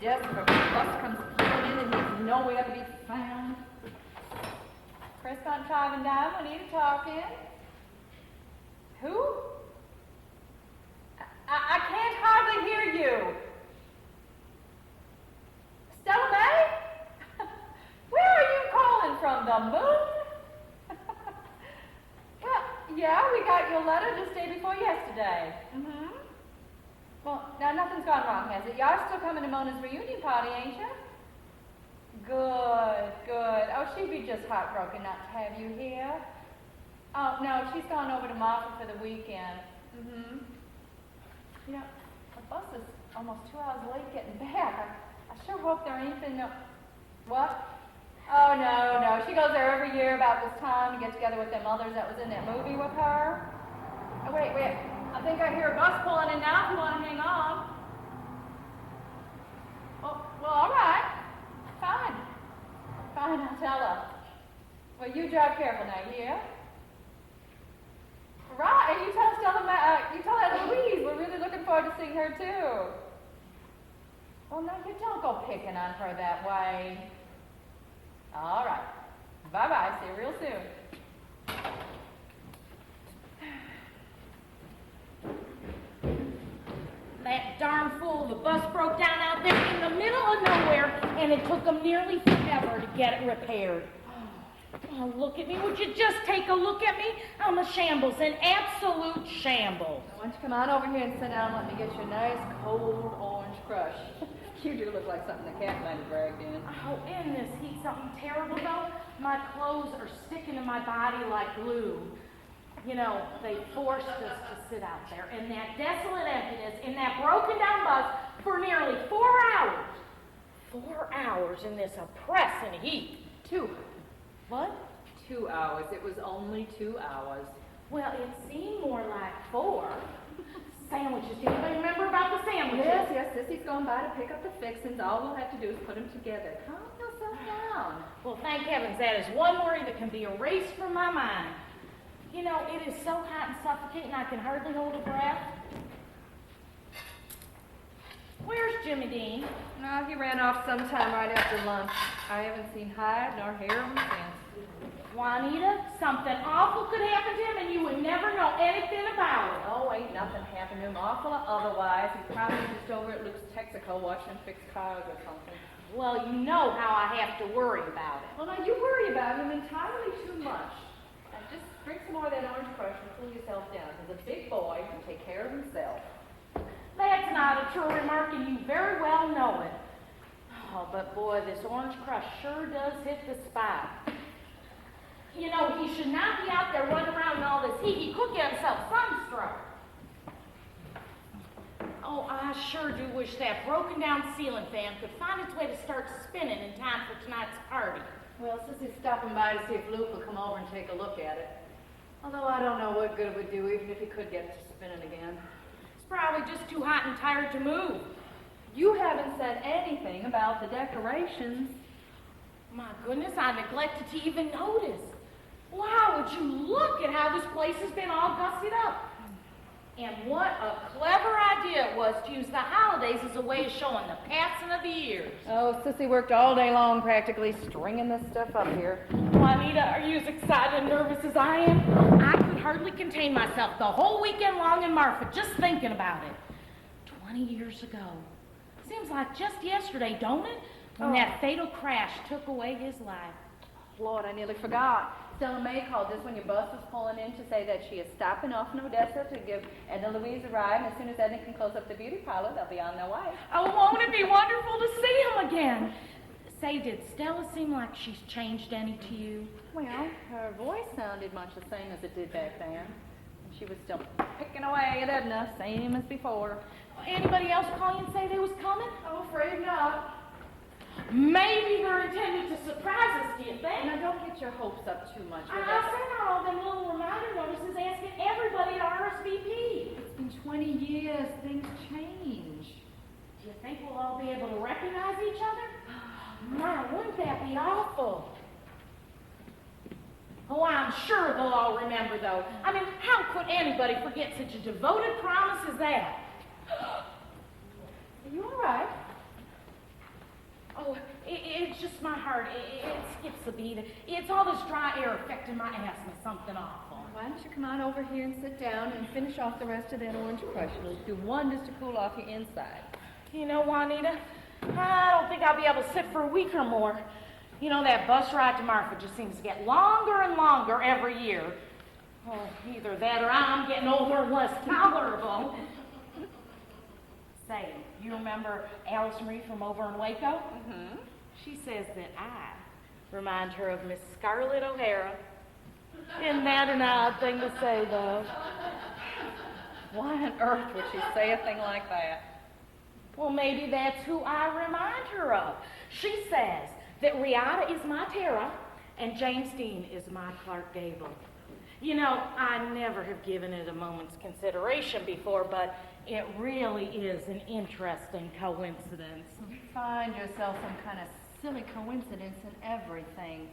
desk or the bus comes pulling in and he's nowhere to be found. Prescott driving down, Juanita talking. Who? I can't hardly hear you. Stella May? Where are you calling from, the moon? Well, yeah, we got your letter just day before yesterday. Mm-hmm. Well, now nothing's gone wrong, has it? Y'all still coming to Mona's reunion party, ain't you? Good, good. Oh, she'd be just heartbroken not to have you here. Oh, no, she's gone over to Marfa for the weekend. Mm-hmm. You know, the bus is almost 2 hours late getting back. I sure hope there ain't been no... What? Oh, no. She goes there every year about this time to get together with them others that was in that movie with her. Oh, wait. I think I hear a bus pulling in now if you want to hang on. Oh, well, all right. Fine, I'll tell her. Well, you drive careful now, yeah? Right, and you tell Stella, you tell Aunt Louise, we're really looking forward to seeing her too. Well, no, you don't go picking on her that way. All right. Bye-bye, see you real soon. That darn fool, the bus broke down out there in the middle of nowhere, and it took them nearly forever to get it repaired. Oh, look at me. Would you just take a look at me? I'm a shambles, an absolute shambles. Why don't you come on over here and sit down and let me get you a nice cold orange crush. You do look like something the cat might have dragged in. Oh, in this heat, something terrible though. My clothes are sticking to my body like glue. You know, they forced us to sit out there in that desolate emptiness, in that broken down bus for nearly 4 hours. 4 hours in this oppressing heat. 2. What? 2 hours. It was only 2 hours. Well, it seemed more like 4. Sandwiches. Do you remember about the sandwiches? Yes. Sissy's gone by to pick up the fixings. All we'll have to do is put them together. Calm yourself down. Well, thank heavens, that is one worry that can be erased from my mind. You know, it is so hot and suffocating I can hardly hold a breath. Where's Jimmy Dean? No, he ran off sometime right after lunch. I haven't seen hide nor hair of him since. Juanita, something awful could happen to him and you would never know anything about it. Oh, ain't nothing happened to him, awful or otherwise. He's probably just over at Luke's Texaco watching fix cars or something. Well, you know how I have to worry about it. Well, now you worry about him entirely too much. And just drink some more of that orange crush and cool yourself down. He's a big boy and can take care of himself. That's not a true remark, and you very well know it. Oh, but boy, this orange crush sure does hit the spot. You know, he should not be out there running around in all this heat. He could get himself sunstroke. Oh, I sure do wish that broken down ceiling fan could find its way to start spinning in time for tonight's party. Well, Sissy's stopping by to see if Luke will come over and take a look at it. Although I don't know what good it would do, even if he could get it to spinning again. It's probably just too hot and tired to move. You haven't said anything about the decorations. My goodness, I neglected to even notice. Wow, would you look at how this place has been all gussied up. And what a clever idea it was to use the holidays as a way of showing the passing of the years. Oh, Sissy worked all day long practically stringing this stuff up here. Juanita, are you as excited and nervous as I am? I could hardly contain myself the whole weekend long in Marfa just thinking about it. 20 years ago. Seems like just yesterday, don't it? When that fatal crash took away his life. Lord, I nearly forgot. Stella May called just when your bus was pulling in to say that she is stopping off in Odessa to give Edna Louise a ride, and as soon as Edna can close up the beauty parlor, they'll be on their way. Oh, won't it be wonderful to see him again? Say, did Stella seem like she's changed any to you? Well, her voice sounded much the same as it did back then. She was still picking away at Edna, same as before. Anybody else call you and say they was coming? I'm afraid not. Maybe they're intended to surprise us, do you think? Now, don't get your hopes up too much. I sent out all them little reminder notices asking everybody to RSVP. It's been 20 years. Things change. Do you think we'll all be able to recognize each other? My, wouldn't that be awful? Oh, I'm sure they'll all remember, though. I mean, how could anybody forget such a devoted promise as that? Are you all right? Oh, it's just my heart. It skips a beat. It's all this dry air affecting my asthma, something awful. Why don't you come on over here and sit down and finish off the rest of that orange crush? It'll do wonders to cool off your inside. You know, Juanita, I don't think I'll be able to sit for a week or more. You know, that bus ride to Marfa just seems to get longer and longer every year. Oh, either that or I'm getting older and less tolerable. Say, you remember Alice Marie from over in Waco? Mm-hmm. She says that I remind her of Miss Scarlett O'Hara. Isn't that an odd thing to say, though? Why on earth would she say a thing like that? Well, maybe that's who I remind her of. She says that Riata is my Tara and James Dean is my Clark Gable. You know, I never have given it a moment's consideration before, but it really is an interesting coincidence. You find yourself some kind of silly coincidence in everything.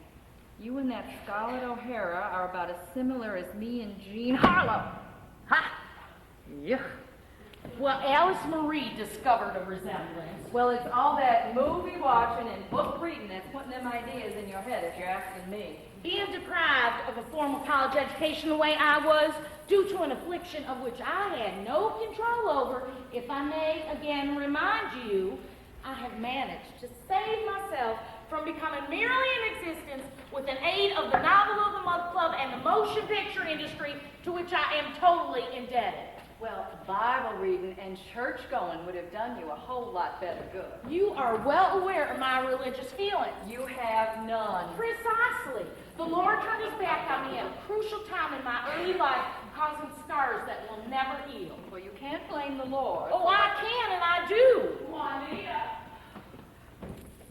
You and that Scarlett O'Hara are about as similar as me and Jean Harlow. Ha! Yuck. Well, Alice Marie discovered a resemblance. Well, it's all that movie watching and book reading that's putting them ideas in your head, if you're asking me. Being deprived of a formal college education the way I was, due to an affliction of which I had no control over, if I may again remind you, I have managed to save myself from becoming merely an existence with an aid of the Novel of the Month Club and the motion picture industry, to which I am totally indebted. Well, Bible reading and church going would have done you a whole lot better good. You are well aware of my religious feelings. You have none. Precisely. The Lord turned his back on me at a crucial time in my early life, causing scars that will never heal. Well, you can't blame the Lord. Oh, I can and I do. Juanita.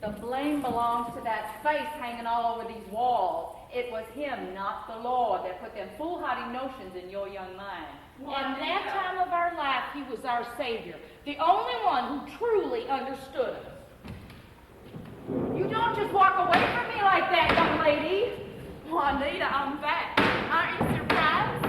The blame belongs to that face hanging all over these walls. It was him, not the Lord, that put them foolhardy notions in your young mind. In that time of our life, he was our Savior, the only one who truly understood us. You don't just walk away from me like that, young lady. Juanita, I'm back. Aren't you surprised?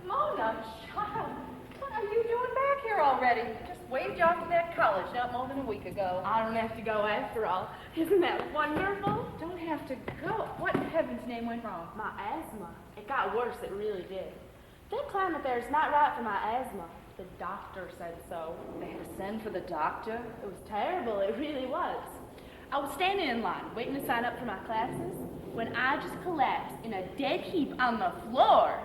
Mona, child, what are you doing back here already? Just waved you off to that college not more than a week ago. I don't have to go after all. Isn't that wonderful? Don't have to go. What in heaven's name went wrong? My asthma. It got worse, it really did. That climate there is not right for my asthma. The doctor said so. They had to send for the doctor? It was terrible, it really was. I was standing in line, waiting to sign up for my classes, when I just collapsed in a dead heap on the floor.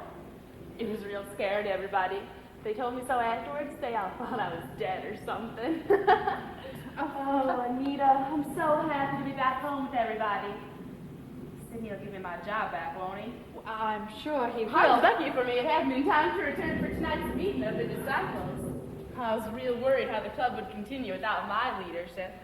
It was real scary to everybody. They told me so afterwards, they all thought I was dead or something. Oh, Anita, I'm so happy to be back home with everybody. Sidney will give me my job back, won't he? I'm sure he I was will. lucky for me. It had me in time to return for tonight's meeting of the disciples. I was real worried how the club would continue without my leadership.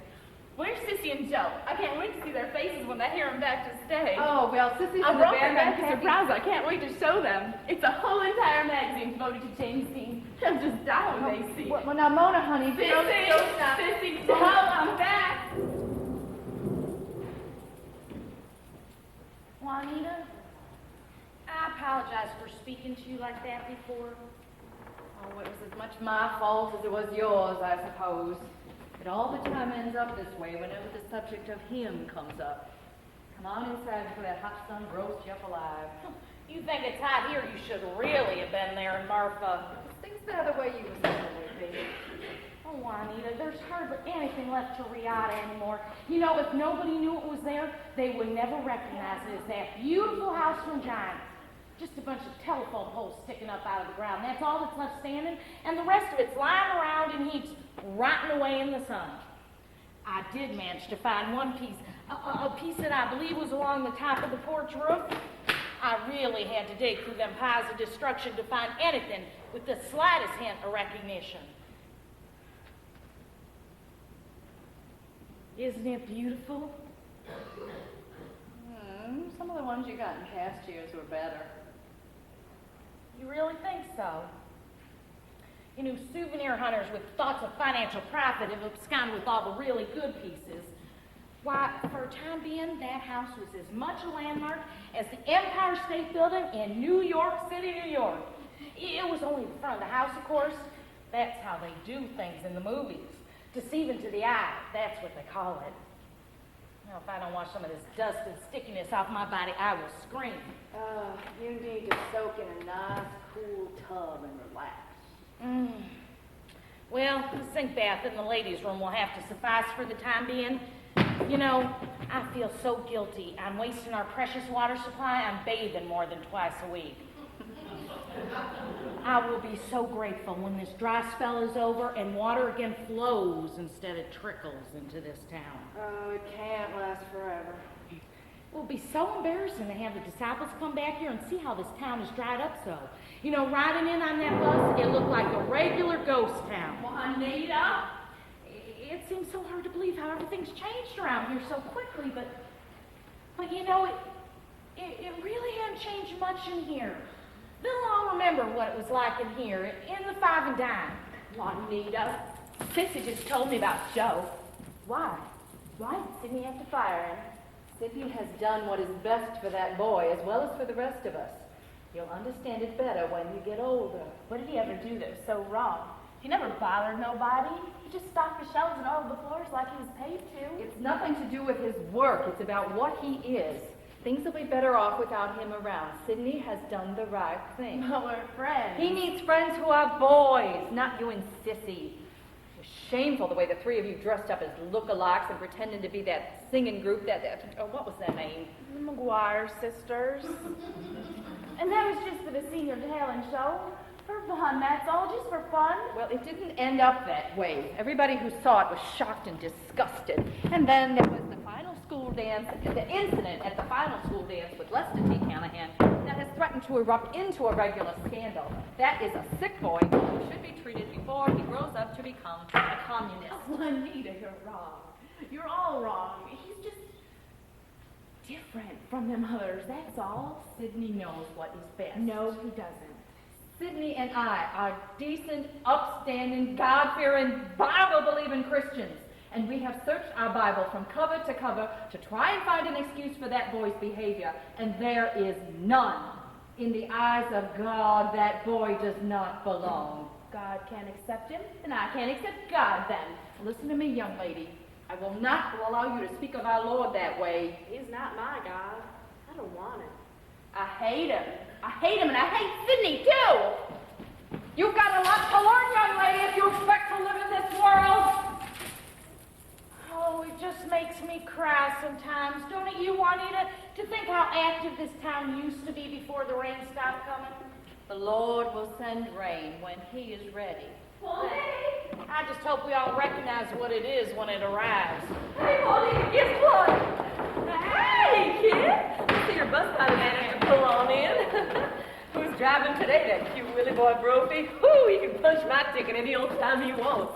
Where's Sissy and Joe? I can't wait to see their faces when they hear them back to stay. Oh, well, Sissy's I in the brought band. them back and a Peggy- surprise. I can't wait to show them. It's a whole entire magazine devoted to James Dean. They'll just die when they see it. Well, now, Mona, honey, Sissy, Joe, I'm back. Juanita, I apologize for speaking to you like that before. Oh, it was as much my fault as it was yours, I suppose. It all the time ends up this way whenever the subject of him comes up. Come on inside before that hot sun roasts you up alive. You think it's hot here, you should really have been there in Marfa. Things the other way you was supposed to be. Oh, Juanita, there's hardly anything left to Riata anymore. You know, if nobody knew it was there, they would never recognize it as that beautiful house from Giants. Just a bunch of telephone poles sticking up out of the ground. That's all that's left standing, and the rest of it's lying around in heaps, rotting away in the sun. I did manage to find one piece, a piece that I believe was along the top of the porch roof. I really had to dig through them piles of destruction to find anything with the slightest hint of recognition. Isn't it beautiful? Some of the ones you got in past years were better. You really think so? You know, souvenir hunters with thoughts of financial profit have absconded with all the really good pieces. Why, for a time being, that house was as much a landmark as the Empire State Building in New York City, New York. It was only the front of the house, of course. That's how they do things in the movies. Deceiving to the eye, that's what they call it. Now, if I don't wash some of this dust and stickiness off my body, I will scream. You need to soak in a nice, cool tub and relax. Well, the sink bath in the ladies' room will have to suffice for the time being. You know, I feel so guilty. I'm wasting our precious water supply. I'm bathing more than twice a week. I will be so grateful when this dry spell is over and water again flows instead of trickles into this town. Oh, it can't last forever. It will be so embarrassing to have the disciples come back here and see how this town is dried up so. You know, riding in on that bus, it looked like a regular ghost town. Well, Anita! It seems so hard to believe how everything's changed around here so quickly, but you know, it really hadn't changed much in here. They'll all remember what it was like in here, in the Five and Dime. Juanita, Sissy just told me about Joe. Why? Why did Sydney have to fire him? Sydney has done what is best for that boy, as well as for the rest of us. You'll understand it better when you get older. What did he ever do that was so wrong? He never bothered nobody. He just stocked the shelves and all the floors like he was paid to. It's nothing to do with his work. It's about what he is. Things will be better off without him around. Sydney has done the right thing. But we're friends. He needs friends who are boys, not you and Sissy. It's shameful the way the three of you dressed up as look-alikes and pretending to be that singing group, what was their name? The McGuire sisters. And that was just for the senior talent show. For fun, that's all, just for fun. Well, it didn't end up that way. Everybody who saw it was shocked and disgusted. And then there was the final school dance, the incident at the final school dance with Lester T. Callahan that has threatened to erupt into a regular scandal. That is a sick boy who should be treated before he grows up to become a communist. Oh, Anita, you're wrong. You're all wrong. He's just different from them others, that's all. Sydney knows what is best. No, he doesn't. Sydney and I are decent, upstanding, God-fearing, Bible-believing Christians. And we have searched our Bible from cover to cover to try and find an excuse for that boy's behavior. And there is none. In the eyes of God, that boy does not belong. God can't accept him, and I can't accept God then. Listen to me, young lady. I will not allow you to speak of our Lord that way. He's not my God. I don't want him. I hate him. I hate him, and I hate Sydney, too. You've got a lot to learn, young lady, if you expect to live in this world. Oh, it just makes me cry sometimes, don't it you, Juanita, to think how active this town used to be before the rain stopped coming? The Lord will send rain when he is ready. I just hope we all recognize what it is when it arrives. Hey, Molly, guess what? Hey, kid. I see your bus pilot manager pull on in. Who's driving today, that cute Willie Boy Brophy? Whoo, he can punch my ticket any old time he wants.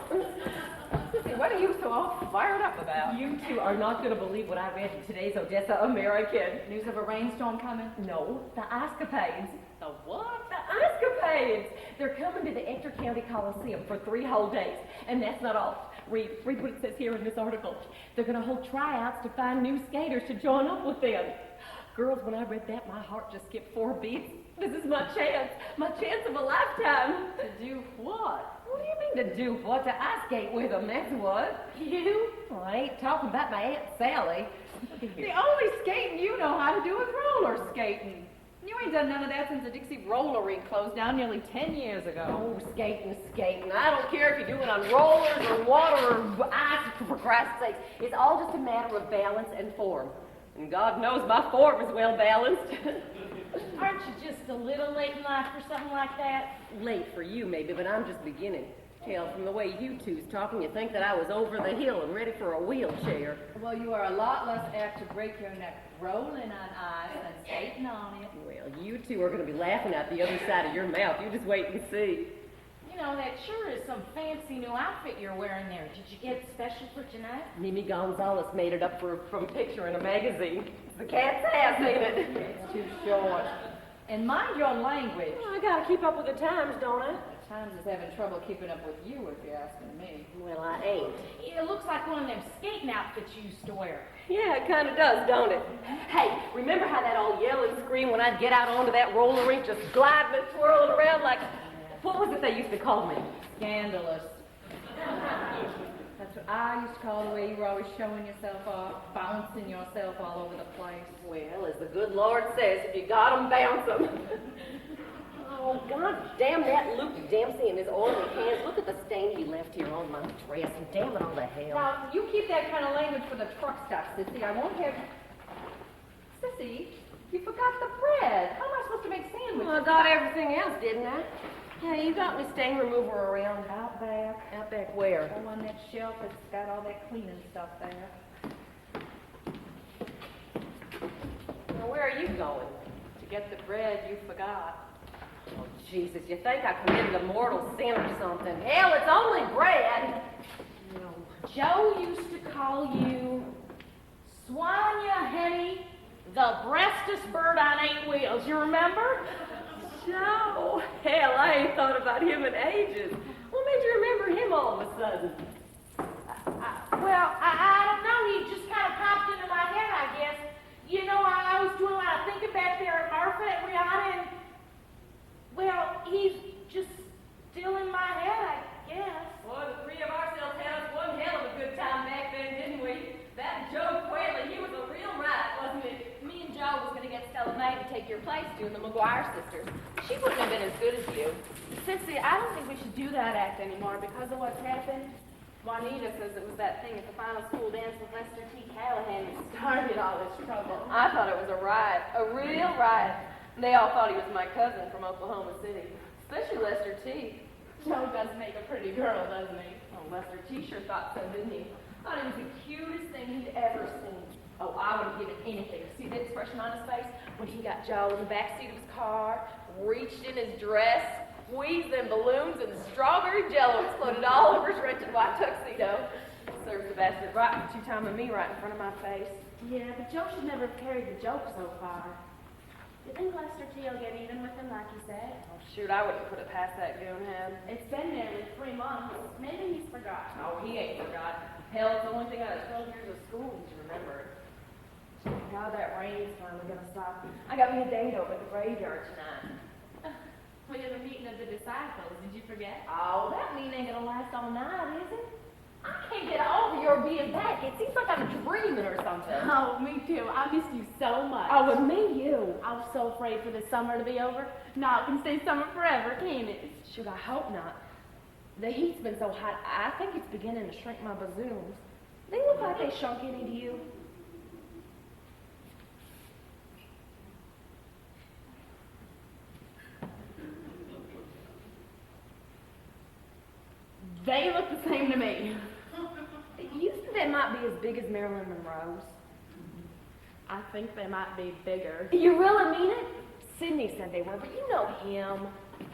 Sissy, what are you so all fired up about? You two are not going to believe what I read in today's Odessa American. News of a rainstorm coming? No, the Escapades. The what? The Escapades! They're coming to the Ector County Coliseum for 3 whole days. And that's not all. Read what it says here in this article. They're going to hold tryouts to find new skaters to join up with them. Girls, when I read that, my heart just skipped 4 beats. This is my chance of a lifetime. To do what? What do you mean to do what? To ice skate with them, that's what. You? Well, I ain't talking about my Aunt Sally. The only skating you know how to do is roller skating. You ain't done none of that since the Dixie roller rink closed down nearly 10 years ago. Oh, skating. I don't care if you do it on rollers or water or ice, for Christ's sake. It's all just a matter of balance and form. And God knows my form is well balanced. Aren't you just a little late in life for something like that? Late for you, maybe, but I'm just beginning. Hell, from the way you two's talking, you think that I was over the hill and ready for a wheelchair. Well, you are a lot less apt to break your neck rolling on ice than skating on it. Well, you two are going to be laughing out the other side of your mouth. You just wait and see. You know, that sure is some fancy new outfit you're wearing there. Did you get it special for tonight? Mimi Gonzalez made it up from a picture in a magazine. It's the cat's ass, ain't it? It's too short. And mind your language. Well, I got to keep up with the times, don't I? Times is having trouble keeping up with you, if you're asking me. Well, I ain't. It looks like one of them skating outfits you used to wear. Yeah, it kind of does, don't it? Hey, remember how that all yell and scream when I'd get out onto that roller rink, just gliding and twirling around like, what was it they used to call me? Scandalous. That's But I used to call the way you were always showing yourself off, bouncing yourself all over the place. Well, as the good Lord says, if you got 'em, bounce 'em. Oh, God damn that Luke Dempsey and his oily hands. Look at the stain he left here on my dress, and damn it all to hell. Now, you keep that kind of language for the truck stop, Sissy. I won't have... Sissy, you forgot the bread. How am I supposed to make sandwiches? Well, I got everything else, didn't I? Yeah, you got me stain remover around. Out back. Out back where? Oh, on that shelf that's got all that cleaning stuff there. Now, where are you going? To get the bread you forgot. Oh, Jesus, you think I committed a mortal sin or something? Hell, it's only bread. No. Joe used to call you Swanya Henny, the breastest bird on 8 wheels. You remember? Joe. Hell, I ain't thought about him in ages. What made you remember him all of a sudden? I don't know. He just kind of popped into my head, I guess. You know, I was doing a lot of thinking back there at Marfa and Rihanna, and, well, he's just still in my head, I guess. Boy, the three of ourselves had us one hell of a good time back then, didn't we? That Joe Quayle, he was a real rat, wasn't he? Me and Joe was going to get Stella May to take your place doing the McGuire sisters. She wouldn't have been as good as you. Sissy, I don't think we should do that act anymore because of what's happened. Juanita says it was that thing at the final school dance with Lester T. Callahan that started all this trouble. I thought it was a riot, a real riot. They all thought he was my cousin from Oklahoma City, especially Lester T. Joe does make a pretty girl, doesn't he? Oh, Lester T. sure thought so, didn't he? Thought it was the cutest thing he'd ever seen. Oh, I would have given anything to see the expression on his face when he got Joe in the back seat of his car, reached in his dress, squeezed them balloons, and the strawberry jello exploded all over his wretched white tuxedo. Serves the bastard right for two-timing me right in front of my face. Yeah, but Joe should never have carried the joke so far. You think Lester T will get even with him like he said? Oh, shoot, I wouldn't put it past that goonhead. It's been nearly 3 months. Maybe he's forgotten. Oh, he ain't forgot. Hell, it's the only thing out of 12 years of school he's remembered. God, that rain's finally gonna stop. I got me a date over at the graveyard tonight. We had a meeting of the disciples. Did you forget? Oh, that mean ain't gonna last all night, is it? I can't get over your being back. It seems like I'm dreaming or something. Oh, me too. I missed you so much. Oh, and me, you. I was so afraid for this summer to be over. Now it can stay summer forever, can't it? Shoot, I hope not. The heat's been so hot, I think it's beginning to shrink my bazooms. They look like they shrunk any to you. They look the same to me. You think they might be as big as Marilyn Monroe's? I think they might be bigger. You really mean it? Sydney said they were, but you know him.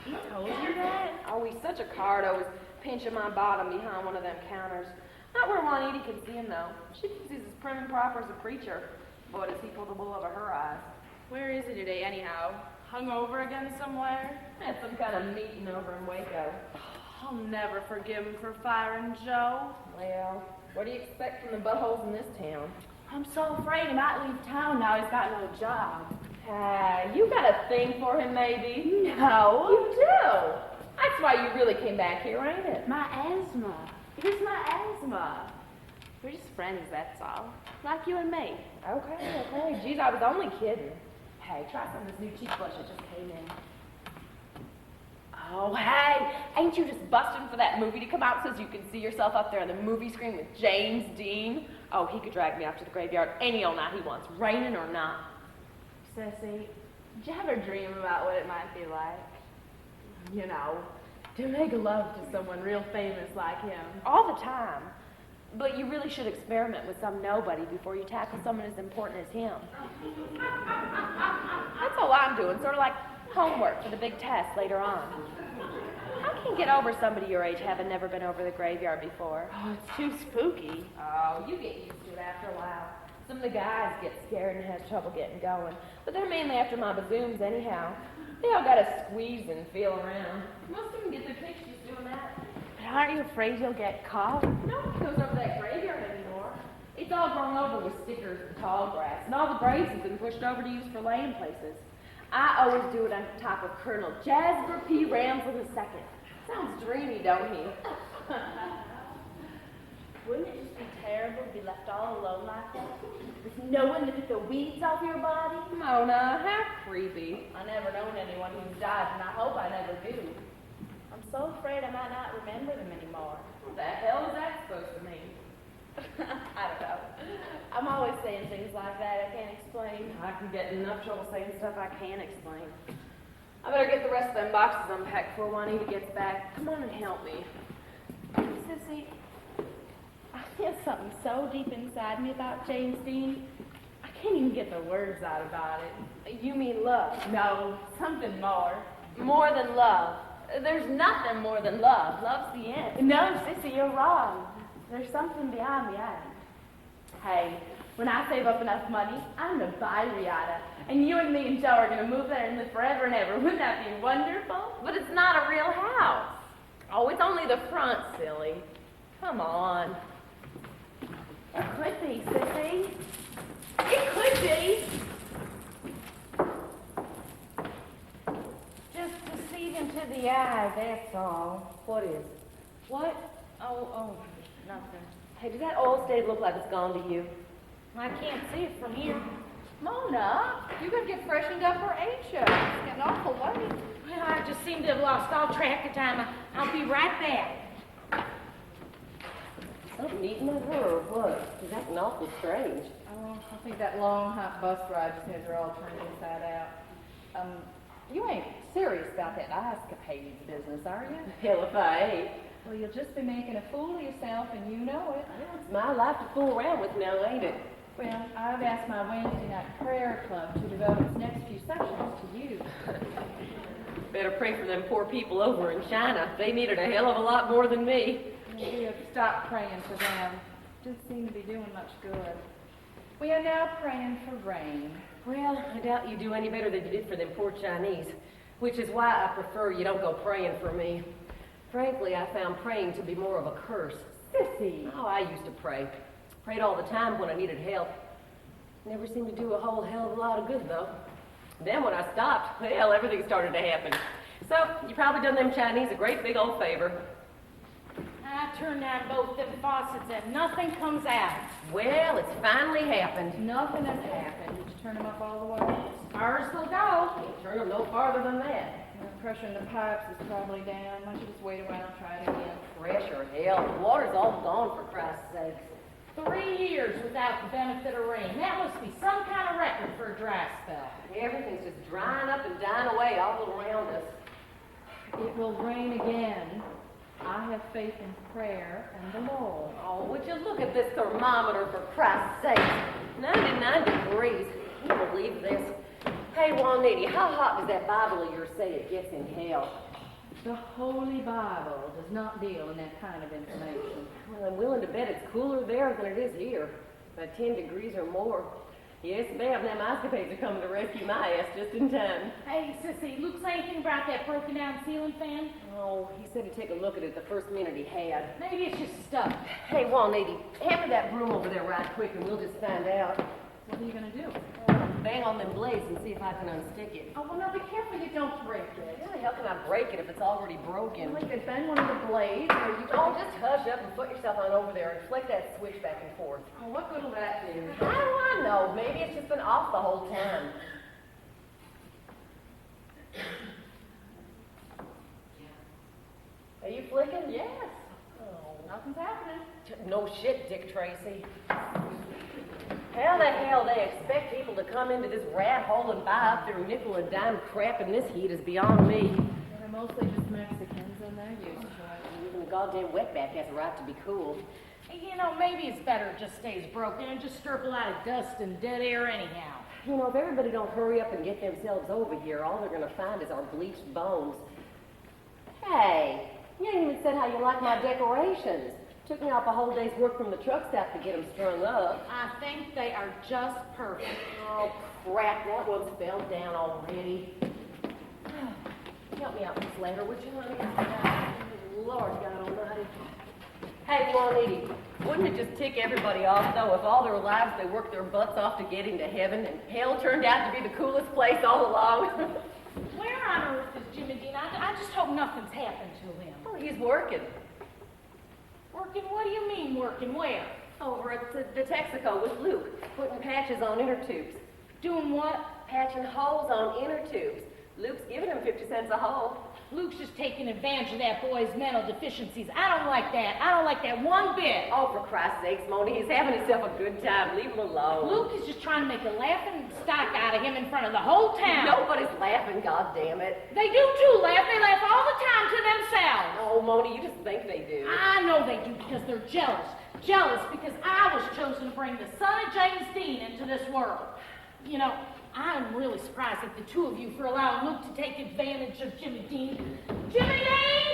He told you that? Oh, he's such a card, always pinching my bottom behind one of them counters. Not where Juanita can see him, though. She thinks he's as prim and proper as a preacher. Boy, does he pull the wool over her eyes. Where is he today, anyhow? Hung over again somewhere? Had some kind of meeting over in Waco. I'll never forgive him for firing Joe. Well, what do you expect from the buttholes in this town? I'm so afraid he might leave town now he's got no job. You got a thing for him, maybe? No. You do? That's why you really came back here, ain't it? My asthma. Here's my asthma. We're just friends, that's all. Like you and me. Okay. Geez, I was only kidding. Hey, try some of this new cheek blush that just came in. Oh, hey, ain't you just busting for that movie to come out so you can see yourself up there on the movie screen with James Dean? Oh, he could drag me out to the graveyard any old night he wants, raining or not. Sissy, did you ever dream about what it might be like? You know, to make love to someone real famous like him. All the time. But you really should experiment with some nobody before you tackle someone as important as him. That's all I'm doing, sort of like homework for the big test later on. I can't get over somebody your age having never been over the graveyard before. Oh, it's too spooky. Oh, you get used to it after a while. Some of the guys get scared and has trouble getting going. But they're mainly after my bazooms anyhow. They all gotta squeeze and feel around. Most of them get their kicks just doing that. But aren't you afraid you'll get caught? No one goes over that graveyard anymore. It's all grown over with stickers and tall grass, and all the graves have been pushed over to use for laying places. I always do it on top of Colonel Jasper P. Ramsey II. Sounds dreamy, don't he? Wouldn't it just be terrible to be left all alone like that? With no one to pick the weeds off your body? Mona, how creepy. I never known anyone who's died, and I hope I never do. I'm so afraid I might not remember them anymore. What the hell is that supposed to mean? I don't know. I'm always saying things like that I can't explain. I can get in enough trouble saying stuff I can't explain. I better get the rest of them boxes unpacked before Juanita gets back. Come on and help me. Sissy, I feel something so deep inside me about James Dean. I can't even get the words out about it. You mean love? No, something more. More than love. There's nothing more than love. Love's the end. No, Sissy, you're wrong. There's something beyond the end. Hey, when I save up enough money, I'm gonna buy Riata. And you and me and Joe are gonna move there and live forever and ever. Wouldn't that be wonderful? But it's not a real house. Oh, it's only the front, silly. Come on. It could be, Sissy. It could be. Just deceiving to the eye, that's all. What is? What? Oh, nothing. Hey, does that oil stain look like it's gone to you? I can't see it from here. Mona, you gotta get freshened up or ain't you? It's getting awful late. Well, I just seem to have lost all track of time. I'll be right back. Something eating at her or what? She's acting awful strange. Oh, I think that long, hot bus ride just has her all turned inside out. You ain't serious about that escapades business, are you? Hell if I ain't. Well, you'll just be making a fool of yourself, and you know it. Well, it's my life to fool around with now, ain't it? Well, I've asked my Wednesday night prayer club to devote its next few sessions to you. Better pray for them poor people over in China. They needed a hell of a lot more than me. We have stopped praying for them. Doesn't seem to be doing much good. We are now praying for rain. Well, I doubt you do any better than you did for them poor Chinese, which is why I prefer you don't go praying for me. Frankly, I found praying to be more of a curse. Sissy! Oh, I used to pray. Prayed all the time when I needed help. Never seemed to do a whole hell of a lot of good, though. Then when I stopped, well, everything started to happen. So, you probably done them Chinese a great big old favor. I turned on both them faucets and nothing comes out. Well, it's finally happened. Nothing has happened. Did you turn them up all the way? Ours will go. Can't turn them no farther than that. The pressure in the pipes is probably down. Why don't you just wait around and try it again? Pressure, hell, the water's all gone for Christ's sake. 3 years without the benefit of rain. That must be some kind of record for a dry spell. Everything's just drying up and dying away all around us. It will rain again. I have faith in prayer and the Lord. Oh, would you look at this thermometer for Christ's sake? 99 degrees. Can you believe this? Hey, Juanita, how hot does that Bible of yours say it gets in hell? The Holy Bible does not deal in that kind of information. Well, I'm willing to bet it's cooler there than it is here. By 10 degrees or more. Yes, ma'am, them escapades are coming to rescue my ass just in time. Hey, Sissy, Luke say anything about that broken down ceiling fan? Oh, he said to take a look at it the first minute he had. Maybe it's just stuck. Hey, Juanita, hand me that broom over there right quick and we'll just find out. What are you going to do? Bang on them blades and see if I can unstick it. Oh, well, now be careful you don't break it. How can I break it if it's already broken? Well, you could bend one of the blades, or you Oh, just hush up and put yourself on over there and flick that switch back and forth. Oh, what good will that do? How do I know? Maybe it's just been off the whole time. Are you flicking? Yes. Oh, Nothing's happening. no shit, Dick Tracy. How the hell they expect people to come into this rat hole and buy up their nickel and dime crap in this heat is beyond me. They're mostly just Mexicans, and they're used to it. Even the goddamn wetback has a right to be cool. You know, maybe it's better it just stays broken and just stir up a lot of dust and dead air anyhow. You know, if everybody don't hurry up and get themselves over here, all they're gonna find is our bleached bones. Hey, you ain't even said how you like my decorations. Took me off a whole day's work from the truck stop to get them strung up. I think they are just perfect. Oh, crap, that one's fell down already. Help me out with this ladder, would you, honey? Lord God almighty. Hey, Juanita, wouldn't it just tick everybody off, though, if all their lives they worked their butts off to get into heaven, and hell turned out to be the coolest place all along? Where on earth is Jimmy Dean? I just hope nothing's happened to him. Well, he's working. Working, what do you mean working? Where? Over at the Texaco with Luke, putting patches on inner tubes. Doing what? Patching holes on inner tubes. Luke's giving him 50 cents a hole. Luke's just taking advantage of that boy's mental deficiencies. I don't like that. I don't like that one bit. Oh, for Christ's sakes, Moni, he's having himself a good time. Leave him alone. Luke is just trying to make a laughing stock out of him in front of the whole town. Nobody's laughing, goddammit. They do too laugh. They laugh all the time to themselves. Oh, Moni, you just think they do. I know they do because they're jealous. Jealous because I was chosen to bring the son of James Dean into this world. You know, I'm really surprised at the two of you for allowing Luke to take advantage of Jimmy Dean. Jimmy Dean!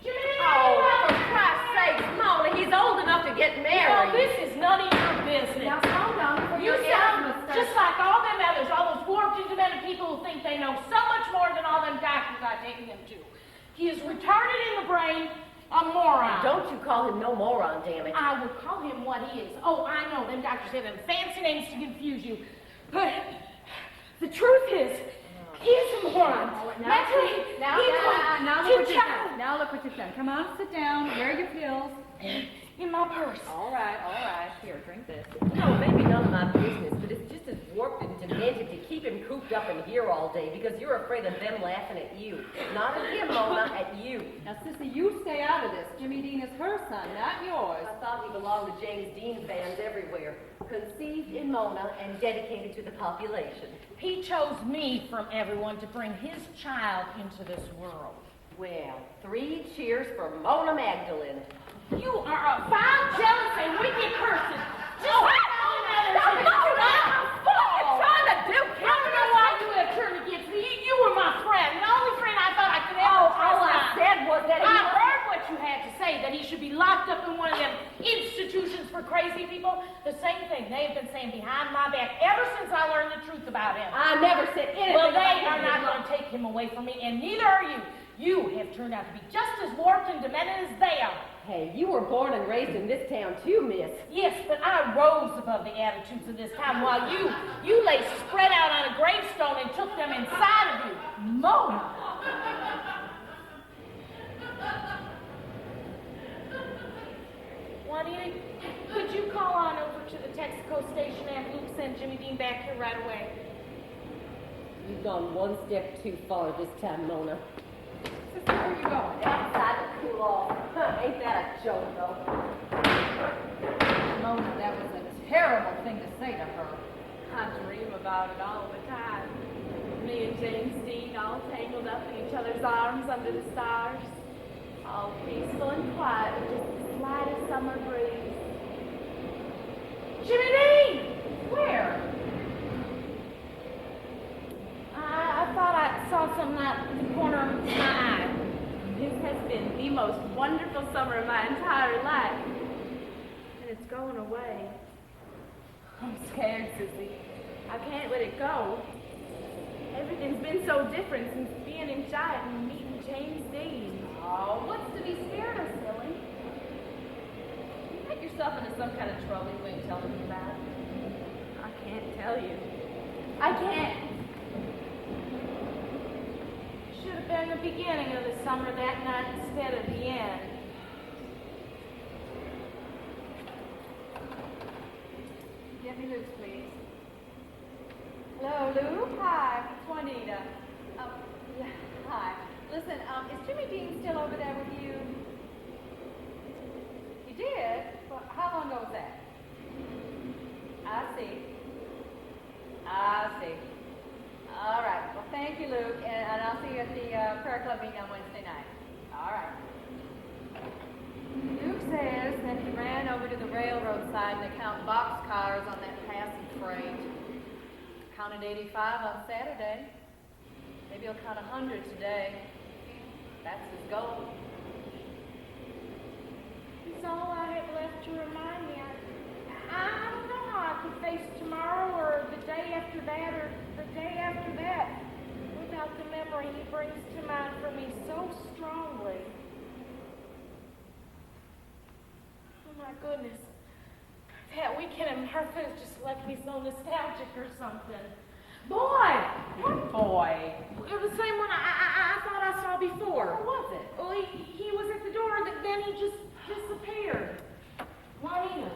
Jimmy Dean! Oh, for Christ's sake, Moni, he's old enough to get married. No, this is none of your business. Now calm down before You your sound asthma starts. just like all them others, all those warped and demented people who think they know so much more than all them doctors I taken them to. He is retarded in the brain, a moron. Don't you call him no moron, damn it. I would call him what he is. Oh, I know, them doctors have them fancy names to confuse you. But the truth is, he's a moron. Mentally, Now look what you've done. Now look what you've done. Come on, sit down. Where are your pills? in my purse. All right. Here, drink this. No, maybe none of my business, but it's just as warped and demented to keep him cooped up in here all day because you're afraid of them laughing at you. Not at him, Mona, at you. Now, Sissy, you stay out of this. Jimmy Dean is her son, not yours. I thought he belonged to James Dean fans everywhere. Conceived in Mona and dedicated to the population. He chose me from everyone to bring his child into this world. Well, 3 cheers for Mona Magdalene. You are a foul, jealous, and wicked person. Just like all others. What are you trying to do? I don't know why you have turned against me. You were my friend, the only friend I thought I could ever All trust. I said was that I heard what you had to say, that he should be locked up in one of them institutions for crazy people. The same thing they have been saying behind my back ever since I learned the truth about him. I never said anything. Well, they about are him. not going to take him away from me, and neither are you. You have turned out to be just as warped and demented as they are. Hey, you were born and raised in this town too, miss. Yes, but I rose above the attitudes of this town while you lay spread out on a gravestone and took them inside of you. Mona! Juanita, could you call on over to the Texaco station and Luke send Jimmy Dean back here right away? You've gone one step too far this time, Mona. Sissy, where are you going? Outside to cool off. Ain't that a joke, though? Mona, that was a terrible thing to say to her. I dream about it all the time. Me and James Dean all tangled up in each other's arms under the stars. All peaceful and quiet with just the slightest summer breeze. Jimmy Dean! Where? I thought I saw something out in the corner of my eye. This has been the most wonderful summer of my entire life. And it's going away. I'm scared, Sissy. I can't let it go. Everything's been so different since being in Giant and meeting James Dean. Oh, what's to be scared of, silly? You get yourself into some kind of trouble you ain't telling me about. I can't tell you. I can't. Should have been the beginning of the summer that night instead of the end. Get me Luke, please. Hello, Luke. Hi, it's Juanita. Yeah, hi. Listen, is Jimmy Dean still over there with you? You did? Well, how long ago was that? I see. All right. Well, thank you, Luke, and I'll see you at the prayer club meeting on Wednesday night. All right. Luke says that he ran over to the railroad side to count boxcars on that passing freight. Counted 85 on Saturday. Maybe he'll count 100 today. That's his goal. It's all I have left to remind me. I don't know how I could face tomorrow or the day after that or the day after that without the memory he brings to mind for me so strongly. Oh my goodness. That weekend in Martha has just left me so nostalgic or something. Boy! What boy? It was the same one I thought I saw before. What was it? Well, he was at the door then then he just disappeared. Juanita,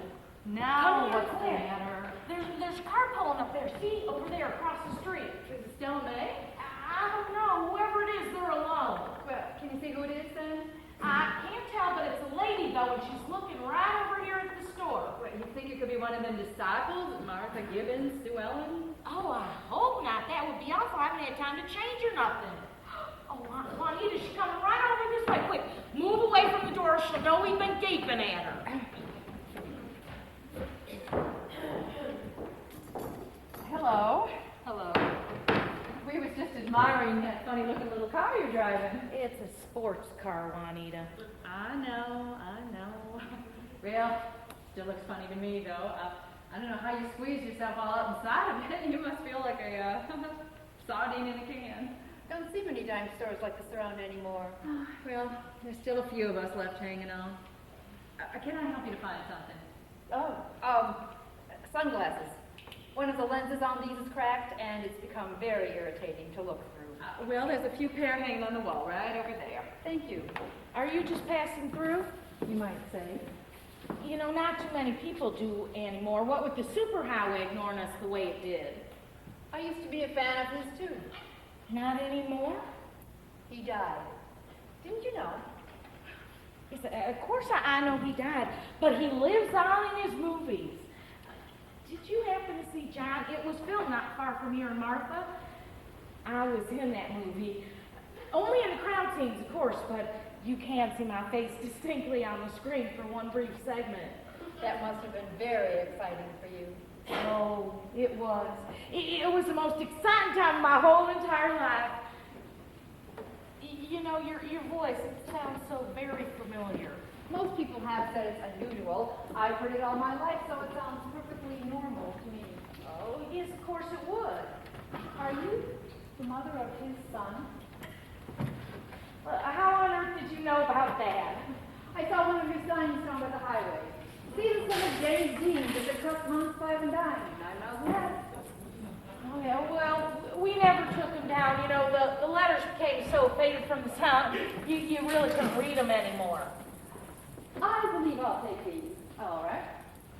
Now, come here what's the quick. matter? There's a car pulling up there. See, over there across the street. Is it still May? I don't know. Whoever it is, they're alone. Well, can you see who it is then? I can't tell, but it's a lady though, and she's looking right over here at the store. What, you think it could be one of them disciples? Martha Gibbons, Sue Ellen? Oh, I hope not. That would be awful. I haven't had time to change or nothing. Oh, Juanita, she's coming right over this way. Quick, move away from the door. She'll know we've been gaping at her. Hello. Hello. We was just admiring that funny looking little car you're driving. It's a sports car, Juanita. I know. Well, still looks funny to me though. I don't know how you squeeze yourself all up inside of it. You must feel like a sardine in a can. Don't see many dime stores like this around anymore. Well, there's still a few of us left hanging on. Can I help you to find something? Oh, sunglasses. One of the lenses on these is cracked, and it's become very irritating to look through. Well, there's a few pair hanging on the wall right over there. Thank you. Are you just passing through? You might say. You know, not too many people do anymore. What with the superhighway ignoring us the way it did? I used to be a fan of his too. Not anymore? He died. Didn't you know? Yes, of course I know he died, but he lives on in his movies. Did you happen to see John? It was filmed not far from here in Martha. I was in that movie. Only in the crowd scenes, of course, but you can see my face distinctly on the screen for one brief segment. That must have been very exciting for you. Oh, it was. It was the most exciting time of my whole entire life. You know, your voice, it sounds so very familiar. Most people have said it's unusual. I've heard it all my life, so it sounds perfectly normal to me. Oh, yes, of course it would. Are you the mother of his son? How on earth did you know about that? I saw one of your signs down by the highway. See the son of James Dean that the truck runs 5 and dime. I know that. Oh, yeah, well, we never took them down. You know, the letters became so faded from the sound, you really couldn't read them anymore. I believe I'll take these. All right.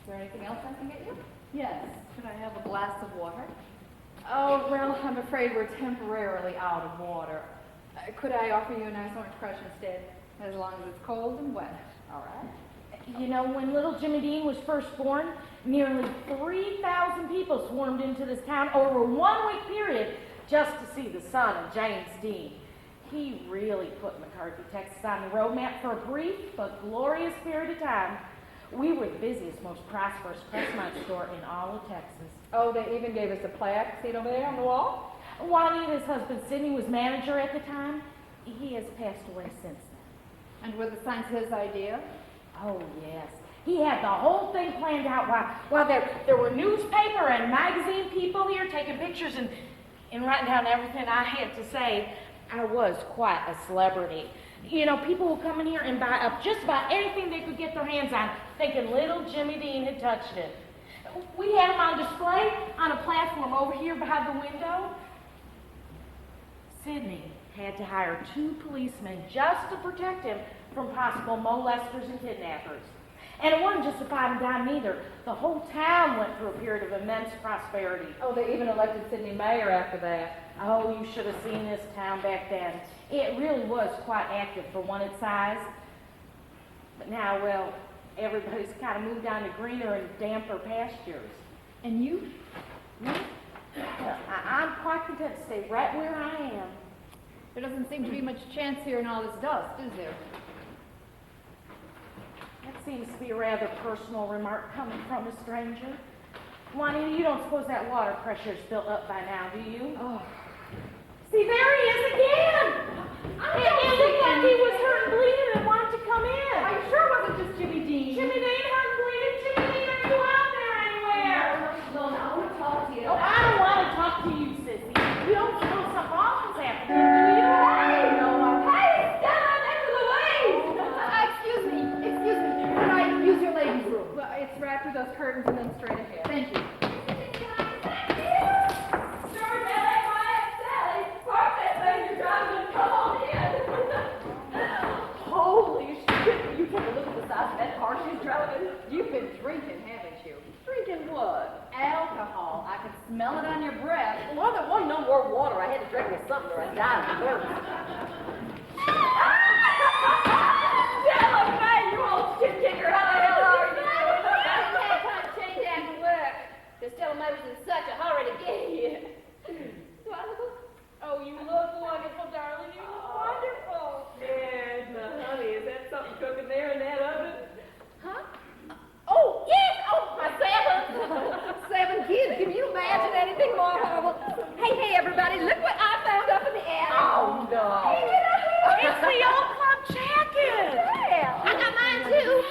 Is there anything else I can get you? Yes. Could I have a glass of water? Oh, well, I'm afraid we're temporarily out of water. Could I offer you a nice orange crush instead? As long as it's cold and wet. All right. You know, when little Jimmy Dean was first born, nearly 3,000 people swarmed into this town over a 1-week period just to see the son of James Dean. He really put McCarthy, Texas on the road map for a brief but glorious period of time. We were the busiest, most prosperous Crestmont store in all of Texas. Oh, they even gave us a plaque. See it over there on the wall? Juanita's husband, Sidney, was manager at the time. He has passed away since then. And were the signs his idea? Oh, yes. He had the whole thing planned out while there were newspaper and magazine people here taking pictures and writing down everything I had to say. I was quite a celebrity. You know, people would come in here and buy up just about anything they could get their hands on, thinking little Jimmy Dean had touched it. We had him on display on a platform over here behind the window. Sidney had to hire 2 policemen just to protect him from possible molesters and kidnappers. And it wasn't just a 5 and dime either. The whole town went through a period of immense prosperity. Oh, they even elected Sidney mayor after that. Oh, you should have seen this town back then. It really was quite active for one its size. But now, well, everybody's kind of moved on to greener and damper pastures. And you? Me? I'm quite content to stay right where I am. There doesn't seem to be much chance here in all this dust, is there? That seems to be a rather personal remark coming from a stranger. Juanita, you don't suppose that water pressure's built up by now, do you? Oh. See, there he is again! It looked like he was hurt and bleeding and wanted to come in. Are you sure it wasn't just Jimmy Dean? Jimmy Dean, hurt and bleeding? Jimmy Dean, are you out there anywhere? No, I want to talk to you. Oh, I don't want to talk to you, sissy. You don't suppose something awful's happened, do you? Hey, no, hey, stand on end of the way! Excuse me. Can I use your ladies' room? Well, it's right through those curtains and then straight ahead. Thank you. Sure, Sally, quiet, Sally. Park that thing you're driving and come on in. your breath. Well, there wasn't no more water. I had to drink me something or I'd die of thirst. Stella Mae, you old shit kicker, how the hell are you? I didn't have time to change after work. Because Stella Mae was in such a hurry to get here. Do I look? Oh, you look wonderful, darling. You look wonderful. Edna, honey, is that something cooking there in that oven? Huh? Oh, yes! Oh, my 7 kids. Can you imagine anything more horrible? Hey, everybody, look what I found up in the attic. Oh, no. It's the old club jacket. Yeah, I got mine too.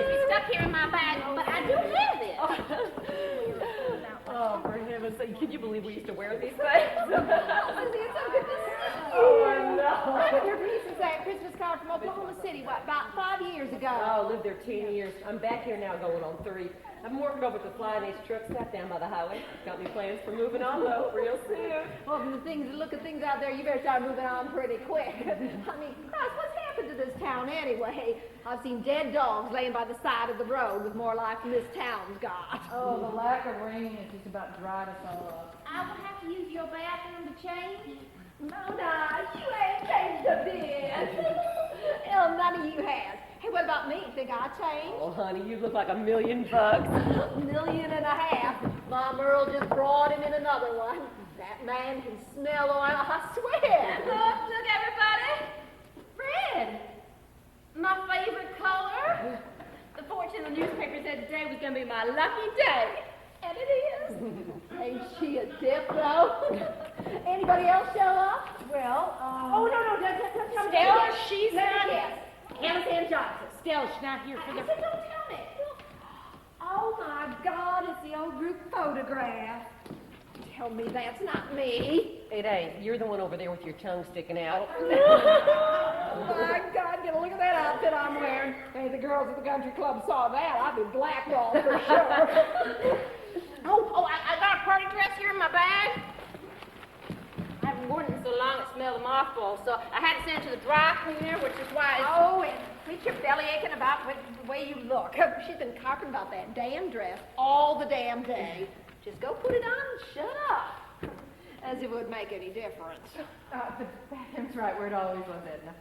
It's stuck here in my bag, but I do have it. Oh, for heaven's sake, can you believe we used to wear these things? Lizzie, it's so good to see you. Oh, no. I've been here for you since that Christmas card from Oklahoma City, about 5 years ago. Oh, lived there 10 years. I'm back here now going on 3. I've been working over at the Flying Ace truck stop down by the highway. Got me plans for moving on, though, real soon. Well, from the look of things out there, you better start moving on pretty quick. I mean, Christ, what's happened to this town anyway? I've seen dead dogs laying by the side of the road with more life than this town's got. Oh, the lack of rain has just about dried us all up. I will have to use your bathroom to change. Mona, you ain't changed a bit. Hell, none of you has. Hey, what about me? Think I changed? Oh, honey, you look like $1 million bucks. $1.5 million. Mom Earl just brought him in another one. That man can smell oil, I swear. Look, everybody. Red. My favorite color. The fortune in the newspaper said today was going to be my lucky day. And it is. Ain't she a dip, though? Anybody else show up? Well, Oh, no, don't tell me. Stella, she's Let not- me guess. Hannah Ann Johnson. Stella's not here for I the... said, don't tell me. Oh, my God, it's the old group photograph. Tell me that's not me. It ain't. You're the one over there with your tongue sticking out. My God, get a look at that outfit I'm wearing. Hey, the girls at the country club saw that, I'd be blackballed for sure. I got a party dress here in my bag. I haven't worn it in so long it smelled of mothballs, so I had to send it to the dry cleaner, which is why it's... Oh, and quit your belly aching about the way you look. She's been carping about that damn dress all the damn day. Just go put it on and shut up. As if it would make any difference. the bathroom's right where it always was, Edna.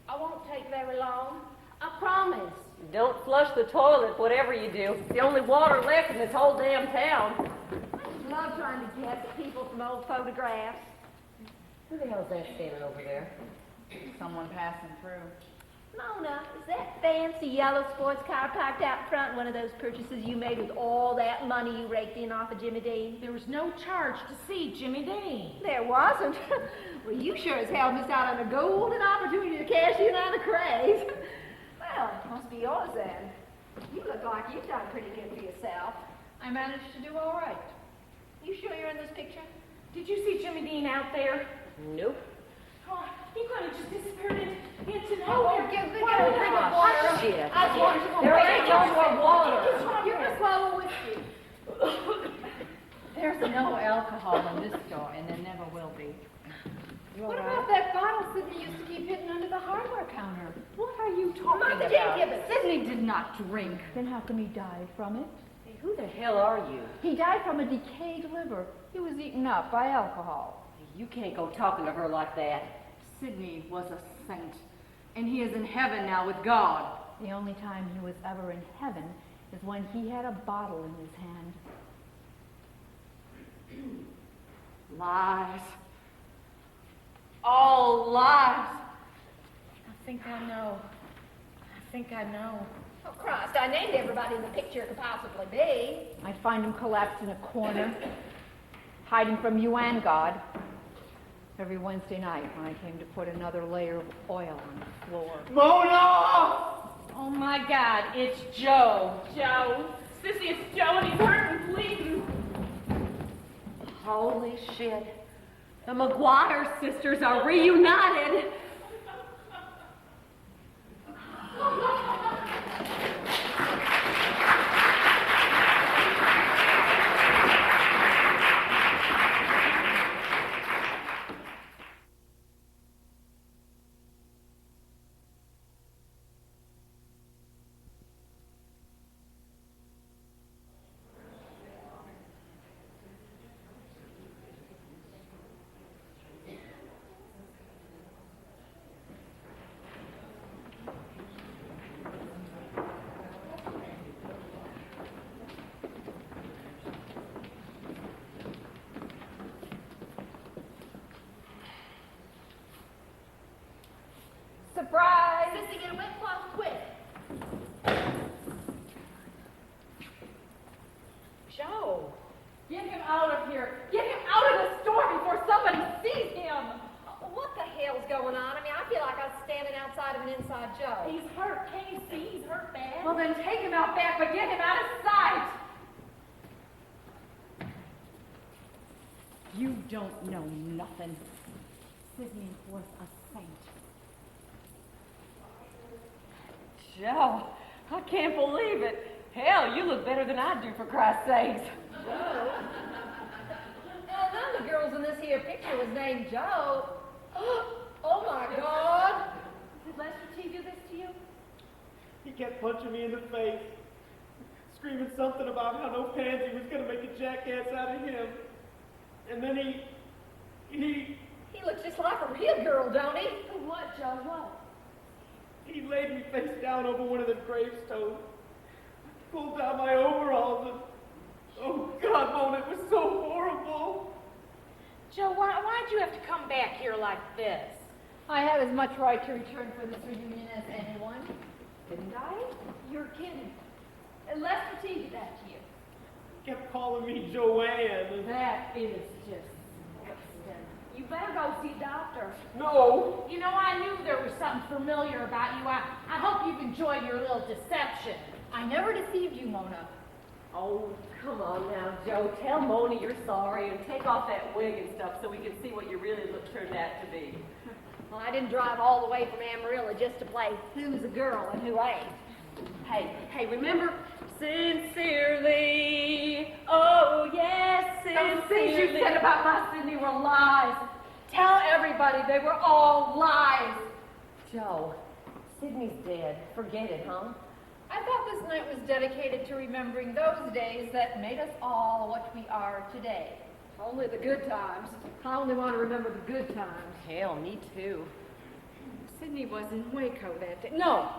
I won't take very long. I promise. Don't flush the toilet, whatever you do. It's the only water left in this whole damn town. I love trying to guess at people from old photographs. Who the hell's that standing over there? Someone passing through. Mona, is that fancy yellow sports car parked out front one of those purchases you made with all that money you raked in off of Jimmy Dean? There was no charge to see Jimmy Dean. There wasn't. Well, you sure as hell missed out on a golden opportunity to cash in on a craze. Well, it must be yours then. You look like you've done pretty good for yourself. I managed to do all right. You sure you're in this picture? Did you see Jimmy Dean out there? Nope. Oh, he could have just disappeared into Oh, nowhere. give the guy a drink of Oh, water. shit. I just wanted to There ain't no more water. You're going to swallow whiskey. There's no alcohol in this store, and there never will be. What about that bottle Sidney used to keep hidden under the hardware counter? What are you talking Martha about? Jane Gibbons. Sidney did not drink. Then how come he died from it? Hey, who the hell are you? He died from a decayed liver. He was eaten up by alcohol. You can't go talking to her like that. Sidney was a saint, and he is in heaven now with God. The only time he was ever in heaven is when he had a bottle in his hand. Lies. All lies. I think I know. Oh, Christ, I named everybody in the picture could possibly be. I'd find him collapsed in a corner, hiding from you and God. Every Wednesday night when I came to put another layer of oil on the floor. Oh my God, it's Joe. Joe. Sissy, it's Joe and he's hurting, bleeding. Holy shit. The McGuire sisters are reunited. Surprise! Sissy, get a wet cloth quick. Joe, get him out of here. Get him out of the store before somebody sees him. What the hell's going on? I mean, I feel like I was standing outside of an inside joke. He's hurt. Can't you see? He's hurt bad. Well, then take him out back, but get him out of sight. You don't know nothing. Sydney was a saint. Joe, I can't believe it. Hell, you look better than I do, for Christ's sakes. Well, none of the girls in this here picture was named Joe. Oh my God! Did Lester T do this to you? He kept punching me in the face, screaming something about how no pansy was going to make a jackass out of him. And then he He looks just like a real girl, don't he? What, Joe? What? laid me face down over one of the gravestones, pulled down my overalls, and oh God, Mona, it was so horrible. Joe, why'd you have to come back here like this? I have as much right to return for this reunion as anyone. Didn't I? You're kidding. Lester T did that to you. Kept calling me Joanne. That is just You better go see a doctor. No, You know, I knew there was something familiar about you. I hope you've enjoyed your little deception. I never deceived you, Mona. Oh, come on now, Joe. Tell Mona you're sorry and take off that wig and stuff so we can see what you really turned out to be. Well, I didn't drive all the way from Amarillo just to play who's a girl and who ain't. Hey, remember? Sincerely, oh yes, Those things you sincerely. said about my Sydney were lies. Tell everybody they were all lies. Joe, Sydney's dead. Forget it, huh? I thought this night was dedicated to remembering those days that made us all what we are today. Only the good times. I only want to remember the good times. Hell, me too. Sydney was in Waco that day. No,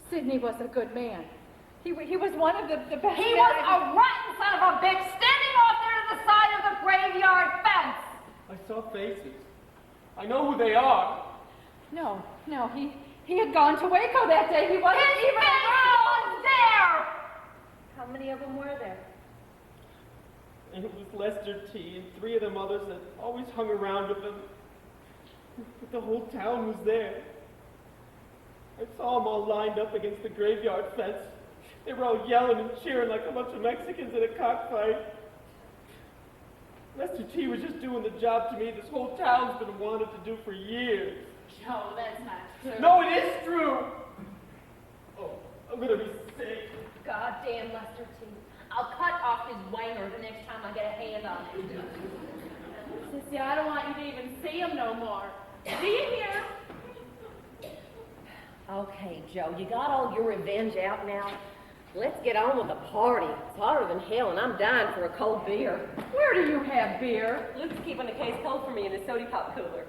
Sydney was a good man. He was one of the best. He was a rotten son of a bitch standing off there to the side of the graveyard fence. I saw faces. I know who they are. No, he had gone to Waco that day. He wasn't His even face was there. How many of them were there? And it was Lester T. and 3 of them others that always hung around with him. But the whole town was there. I saw them all lined up against the graveyard fence. They were all yelling and cheering like a bunch of Mexicans in a cockfight. Lester T. was just doing the job to me this whole town's been wanting to do for years. Joe, that's not true. No, it is true! Oh, I'm gonna be sick. Goddamn Lester T. I'll cut off his wanger the next time I get a hand on him. Sissy, I don't want you to even see him no more. See him here. Okay, Joe, you got all your revenge out now? Let's get on with the party. It's hotter than hell, and I'm dying for a cold beer. Where do you have beer? Luke's keeping a case cold for me in the soda pop cooler.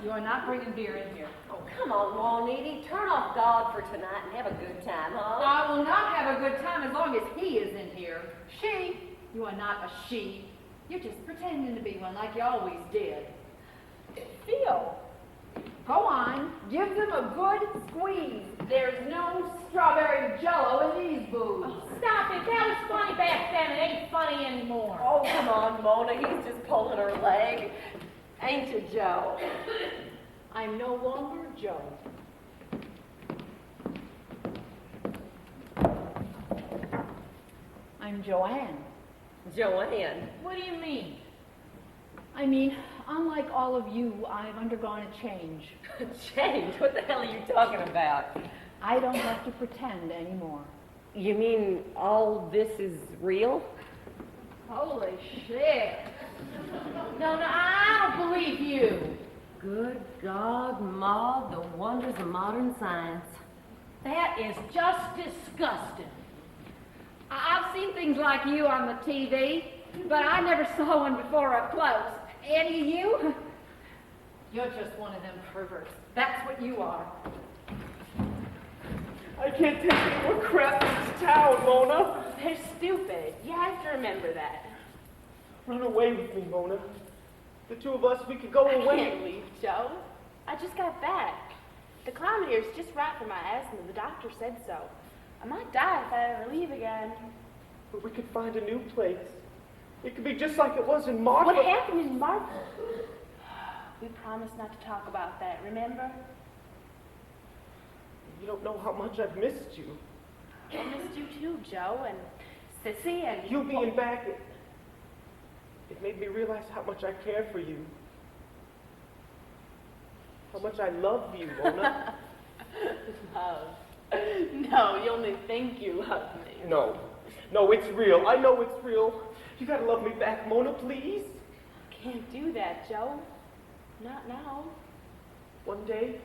You are not bringing beer in here. Oh, come on, Juanita. Turn off God for tonight and have a good time, huh? I will not have a good time as long as he is in here. She, you are not a she. You're just pretending to be one like you always did. Phil, go on, give them a good squeeze. There's no strawberry jello in these booths. Stop it. That was funny back then. It ain't funny anymore. Oh, come on, Mona. He's just pulling her leg. Ain't you, Joe? I'm no longer Joe. I'm Joanne. Joanne. What do you mean? I mean, unlike all of you, I've undergone a change. Change? What the hell are you talking about? I don't have to pretend anymore. You mean all this is real? Holy shit. No, I don't believe you. Good God, Ma, the wonders of modern science. That is just disgusting. I've seen things like you on the TV, but I never saw one before up close. Any of you? You're just one of them perverts. That's what you are. I can't take any more crap in this town, Mona. They're stupid. You have to remember that. Run away with me, Mona. The 2 of us, we could go I away. can't leave, Joe. I just got back. The climate here is just right for my asthma. The doctor said so. I might die if I ever leave again. But we could find a new place. It could be just like it was in Marfa. What happened in Marfa? We promised not to talk about that, remember? You don't know how much I've missed you. I missed you too, Joe, and Sissy, and... You being back, it made me realize how much I care for you. How much I love you, Mona. Love. No, you only think you love me. No, it's real. I know it's real. You gotta love me back, Mona, please. Can't do that, Joe. Not now. One day?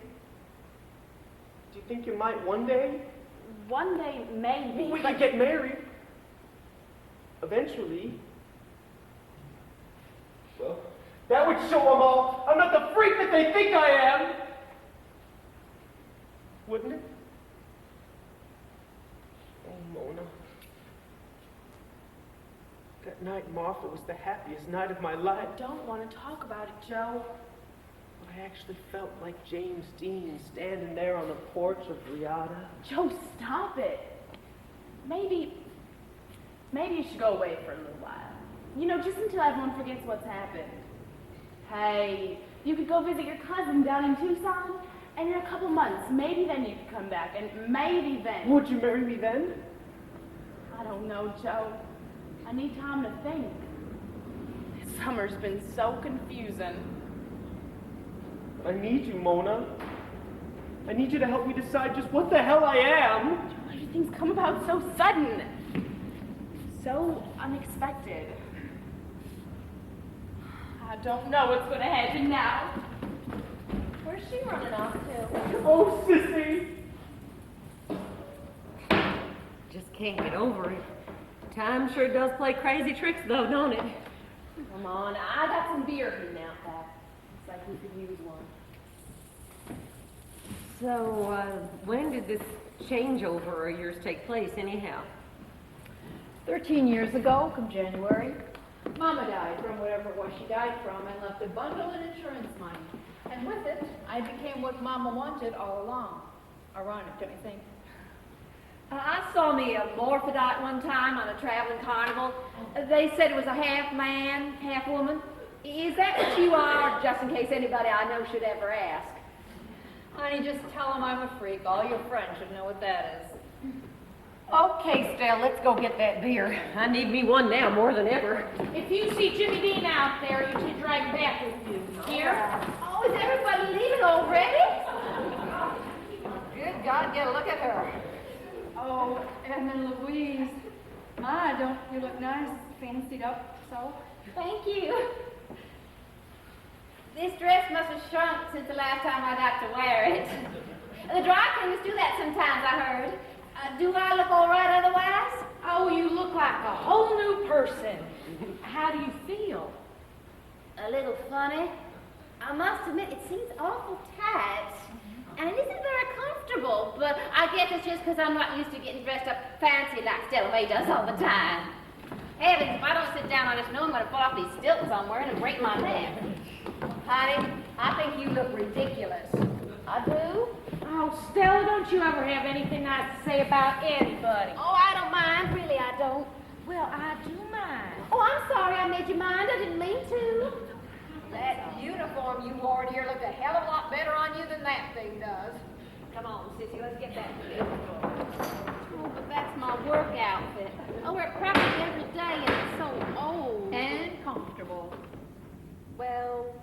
Do you think you might one day? One day, maybe. We could get married. Eventually. Well, that would show them all I'm not the freak that they think I am. Wouldn't it? Oh, Mona. That night, Martha, was the happiest night of my life. I don't want to talk about it, Joe. I actually felt like James Dean standing there on the porch of Riata. Joe, stop it. Maybe you should go away for a little while. You know, just until everyone forgets what's happened. Hey, you could go visit your cousin down in Tucson, and in a couple months, maybe then you could come back, and maybe then... Would you marry me then? I don't know, Joe. I need time to think. This summer's been so confusing. I need you, Mona. I need you to help me decide just what the hell I am. Everything's come about so sudden. So unexpected. I don't know what's going to happen now. Where's she running off to? Oh, Sissy! Just can't get over it. Time sure does play crazy tricks, though, don't it? Come on, I got some beer hidden out back. Looks like we could use one. So, when did this changeover of yours take place, anyhow? 13 years ago, come January, Mama died from whatever it was she died from and left a bundle of insurance money. And with it, I became what Mama wanted all along. Ironic, don't you think? I saw me a morphodite one time on a traveling carnival. They said it was a half man, half woman. Is that what you are, just in case anybody I know should ever ask? Honey, just tell them I'm a freak. All your friends should know what that is. Okay, Stell, let's go get that beer. I need me one now more than ever. If you see Jimmy Dean out there, you should drag him back with you. Here? Oh, is everybody leaving already? Good God, get a look at her. Oh, Edna Louise. My, don't you look nice, fancied up so? Thank you. This dress must have shrunk since the last time I got to wear it. The dry cleaners do that sometimes, I heard. Do I look all right otherwise? Oh, you look like a whole new person. How do you feel? A little funny. I must admit, it seems awful tight. And it isn't very comfortable, but I guess it's just because I'm not used to getting dressed up fancy like Stella Mae does all the time. Heavens, if I don't sit down on this, I know I'm going to fall off these stilts somewhere and break my neck. Honey, I think you look ridiculous. I do? Oh, Stella, don't you ever have anything nice to say about anybody? Oh, I don't mind. Really, I don't. Well, I do mind. Oh, I'm sorry I made you mind. I didn't mean to. That uniform you wore here looked a hell of a lot better on you than that thing does. Come on, Sissy, let's get that together. Oh, but that's my work outfit. I wear it practically every day, and it's so old. And comfortable. Well,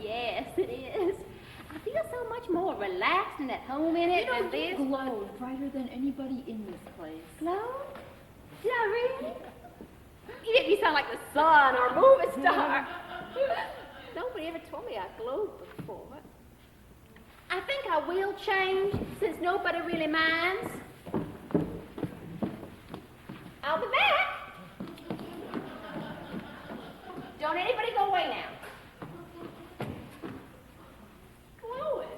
yes, it is. I feel so much more relaxed and at home in it than this. Glow brighter than anybody in this place. Glow? Did I really? You make me sound like the sun or a movie star. Nobody ever told me I glowed before. I think I will change since nobody really minds. I'll be back. Don't anybody go away now. Glowing.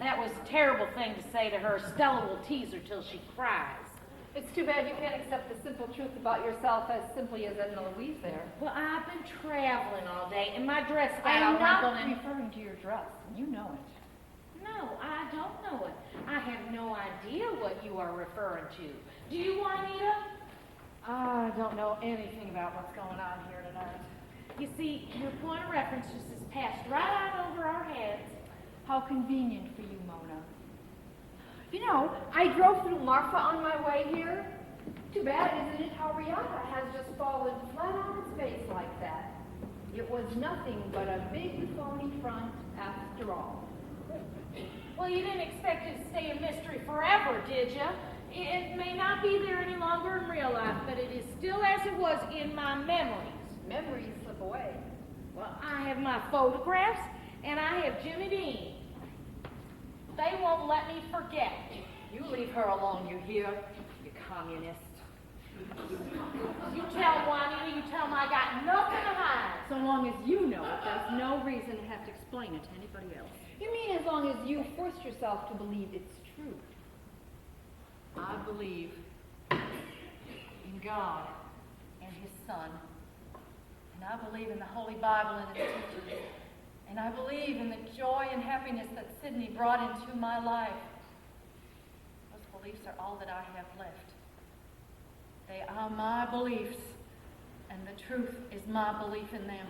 That was a terrible thing to say to her. Stella will tease her till she cries. It's too bad you can't accept the simple truth about yourself as simply as Edna Louise there. Well, I've been traveling all day, and my dress got I'm all not wrinkled and... referring to your dress. You know it. No, I don't know it. I have no idea what you are referring to. Do you, Juanita? I don't know anything about what's going on here tonight. You see, your point of reference just is passed right on over our heads. How convenient for you, Mona. You know, I drove through Marfa on my way here. Too bad, isn't it, how Riata has just fallen flat on its face like that. It was nothing but a big phony front after all. Well, you didn't expect it to stay a mystery forever, did you? It may not be there any longer in real life, but it is still as it was in my memories. Memories slip away. Well, I have my photographs, and I have Jimmy Dean. They won't let me forget. You leave her alone, you hear? You communist. You tell Juanita, you tell them I got nothing to hide. So long as you know it, there's no reason to have to explain it to anybody else. You mean as long as you force yourself to believe it's true? I believe in God and His Son. And I believe in the Holy Bible and its teachings. And I believe in the joy and happiness that Sydney brought into my life. Those beliefs are all that I have left. They are my beliefs, and the truth is my belief in them.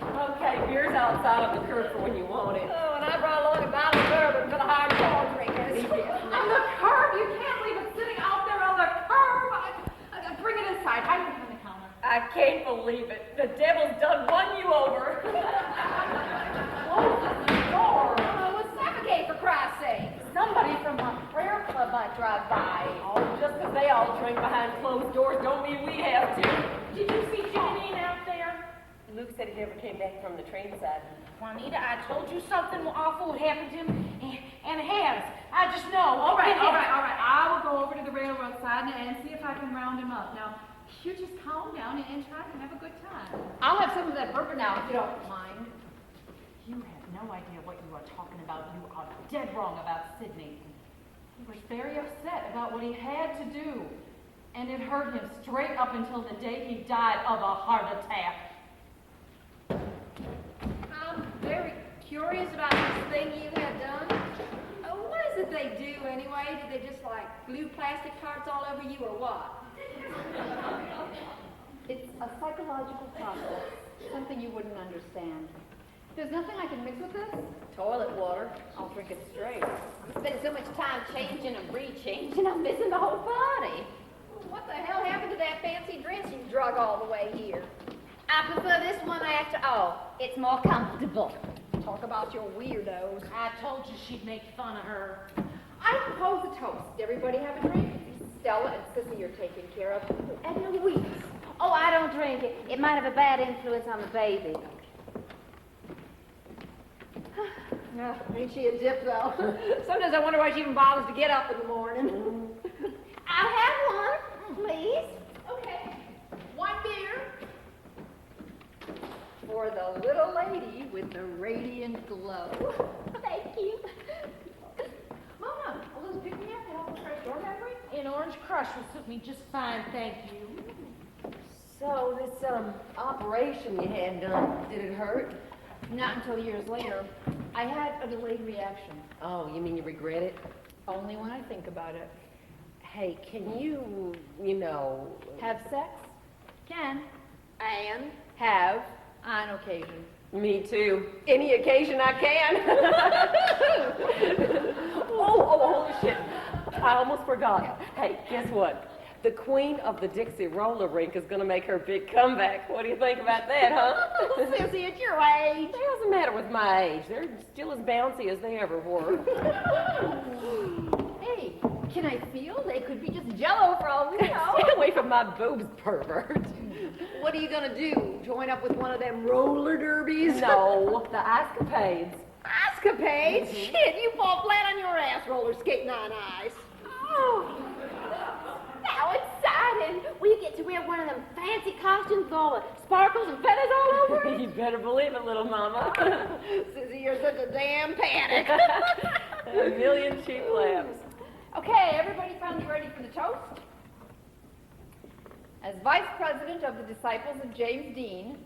Okay, beer's outside on the curb for when you want it. Oh, and I brought along a bottle of bourbon for the hardcore drinkers. On the curb? You can't leave it sitting out there on the curb. Bring it inside. Hide it behind the counter. I can't believe it. The devil's done won you over. Oh, let's suffocate for Christ's sake. Somebody from my prayer club might drive by. Oh, just because they all drink behind closed doors don't mean we have to. Did you see Jimmy Dean out there? Luke said he never came back from the train side. Juanita, I told you something awful would happen to him, and it has. I just know. All right. I will go over to the railroad side and see if I can round him up. Now, you just calm down and try to have a good time. I'll have some of that bourbon now, if you don't mind. You have no idea what you are talking about. You are dead wrong about Sydney. He was very upset about what he had to do, and it hurt him straight up until the day he died of a heart attack. I'm very curious about this thing you have done. What is it they do anyway? Do they just like glue plastic parts all over you or what? It's a psychological process, something you wouldn't understand. There's nothing I can mix with this? Toilet water. I'll drink it straight. I spend so much time changing and re-changing, I'm missing the whole party. What the hell happened to that fancy dress you drug all the way here? I prefer this one after all. It's more comfortable. Talk about your weirdos. I told you she'd make fun of her. I propose a toast. Everybody have a drink? Stella and Sissy are taken care of. And Louise. Oh, I don't drink it. It might have a bad influence on the baby. Ain't she a dip, though? Sometimes I wonder why she even bothers to get up in the morning. I'll have one, please. Okay. One beer. For the little lady with the radiant glow. Thank you. Mona, will this pick me up to help refresh your memory? An orange crush will suit me just fine, thank you. So this operation you had done, did it hurt? Not until years later. I had a delayed reaction. Oh, you mean you regret it? Only when I think about it. Hey, can you know... Have sex? Can. And have on occasion. Me too. Any occasion I can. Holy shit. I almost forgot. Hey, guess what? The queen of the Dixie roller rink is going to make her big comeback. What do you think about that, huh? Sissy, at your age. It doesn't matter with my age. They're still as bouncy as they ever were. Hey, can I feel? They could be just jello for all we know. Stay away from my boobs, pervert. What are you gonna do? Join up with one of them roller derbies? No, the escapades. Escapades? Shit, you fall flat on your ass roller skating on ice. Oh, how exciting! We get to wear one of them fancy costumes with all the sparkles and feathers all over it. You better believe it, little mama. Sissy, you're such a damn panic. A million cheap laughs. Okay, everybody finally ready for the toast? As Vice President of the Disciples of James Dean,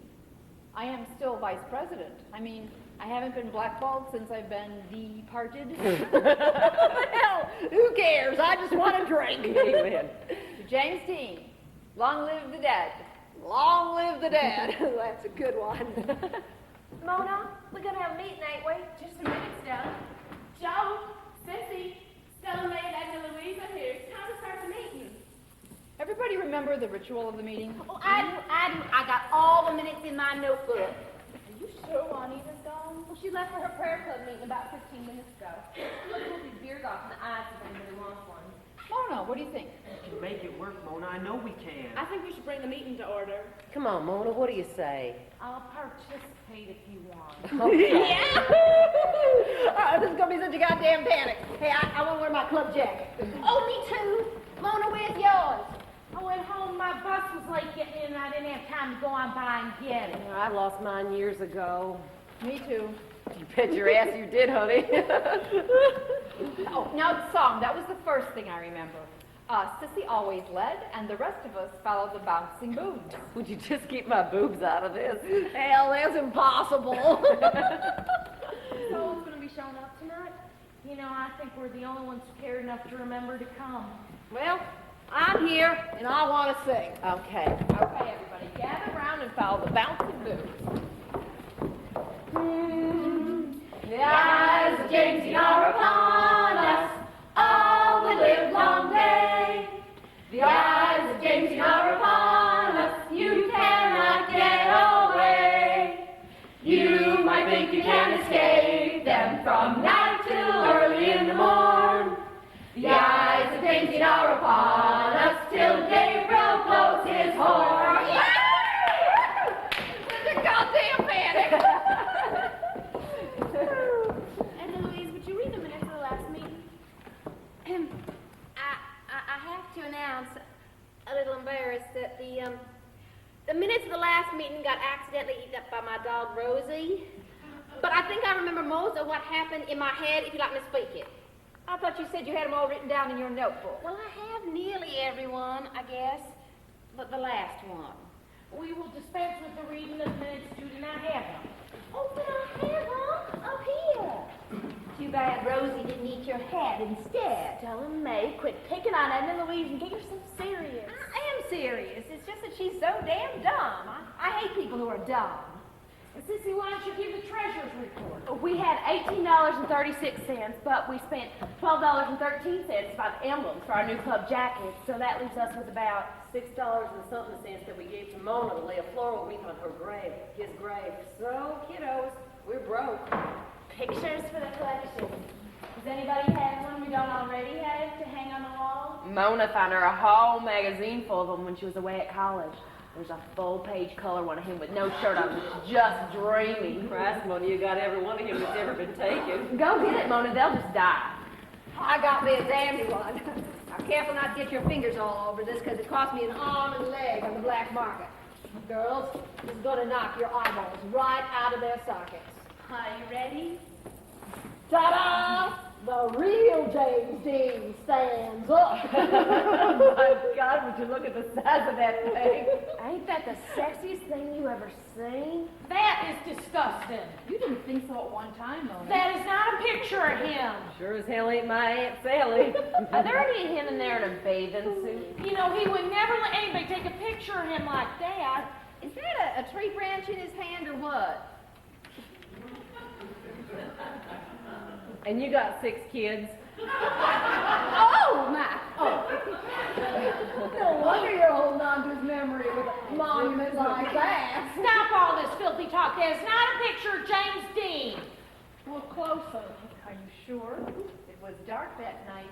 I am still Vice President. I mean, I haven't been blackballed since I've been departed. Hell, who cares? I just want to drink. Amen. To James Dean, long live the dead. Long live the dead. That's a good one. Mona, we're gonna have a meeting, ain't we? Just a minute, Stella. Joe, Sissy, Stella May, and Louise are here. It's time to start the meeting. Everybody remember the ritual of the meeting? Oh, I do. I got all the minutes in my notebook. Are you sure Juanita's gone? Well, she left for her prayer club meeting about 15 minutes ago. Look, we'll be beers off in the ice if anybody wants one. Mona, what do you think? We can make it work, Mona. I know we can. I think we should bring the meeting to order. Come on, Mona, what do you say? I'll participate if you want. Yeah! This is gonna be such a goddamn panic. Hey, I want to wear my club jacket. Oh, me too. Mona, where's yours? I went home, my bus was late getting in, and I didn't have time to go on by and get it. I lost mine years ago. Me too. You bet your ass you did, honey. Oh, now the song. That was the first thing I remember. Sissy always led, and the rest of us followed the bouncing boobs. Would you just keep my boobs out of this? Hell, that's impossible. So who's gonna be showing up tonight? You know, I think we're the only ones who care enough to remember to come. Well, I'm here, and I want to sing. Okay. Okay, everybody, gather around and follow the bouncing boobs. The eyes of James Dean are upon us all the live long day. The eyes of James Dean are upon us, you cannot get away. You might think you can escape them from night till early in the morn. The eyes of James Dean are upon us till Gabriel blows his horn. Yeah! Such a goddamn panic! And Louise, would you read the minutes of the last meeting? I have to announce, a little embarrassed, that the minutes of the last meeting got accidentally eaten up by my dog Rosie. But I think I remember most of what happened in my head, if you'd like me to speak it. I thought you said you had them all written down in your notebook. Well, I have nearly everyone, I guess, but the last one. We will dispense with the reading of the minutes due to not have them. Oh, but I have them up here. Too bad Rosie didn't eat your hat instead. Stella May, quit picking on Edna Louise and get yourself serious. I am serious. It's just that she's so damn dumb. I hate people who are dumb. Sissy, why don't you give the treasurer's report? We had $18.36, but we spent $12.13 to buy the emblems for our new club jackets, so that leaves us with about $6 and something cents that we gave to Mona to lay a floral wreath on her grave, his grave. So, kiddos, we're broke. pictures for the collection. Does anybody have one we don't already have to hang on the wall? Mona found her a whole magazine full of them when she was away at college. There's a full-page color one of him with no shirt on, just dreaming. Christ, Mona, you got every one of him that's ever been taken. Go get it, Mona. They'll just die. I got me a dandy one. Now, careful not to get your fingers all over this, because it cost me an arm and a leg on the black market. Girls, this is going to knock your eyeballs right out of their sockets. Are you ready? Ta-da! The real James Dean stands up. My God, would you look at the size of that thing? Ain't that the sexiest thing you ever seen? That is disgusting. You didn't think so at one time, though. That is not a picture of him. Sure as hell ain't my Aunt Sally. Are there any of him in there in a bathing suit? You know, he would never let anybody take a picture of him like that. Is that a tree branch in his hand or what? And you got 6 kids. Oh, my! Oh. No wonder you're holding on to his memory with a monument like that. Stop all this filthy talk. That is not a picture of James Dean. Look closer. Are you sure? It was dark that night.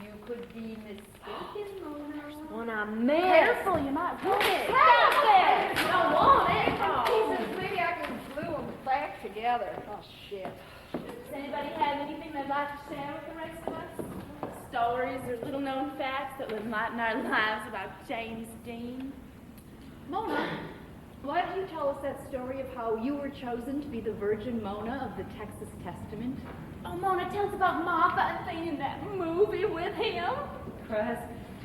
You could be mistaken, Mona. When I'm careful, you might hurt it. Stop it! I don't want it. Jesus, maybe I can glue them back together. Oh, shit. Does anybody have anything they'd like to share with the rest of us? Stories or little-known facts that would enlighten our lives about James Dean? Mona, why don't you tell us that story of how you were chosen to be the Virgin Mona of the Texas Testament? Oh, Mona, tell us about Martha and being in that movie with him. Christ,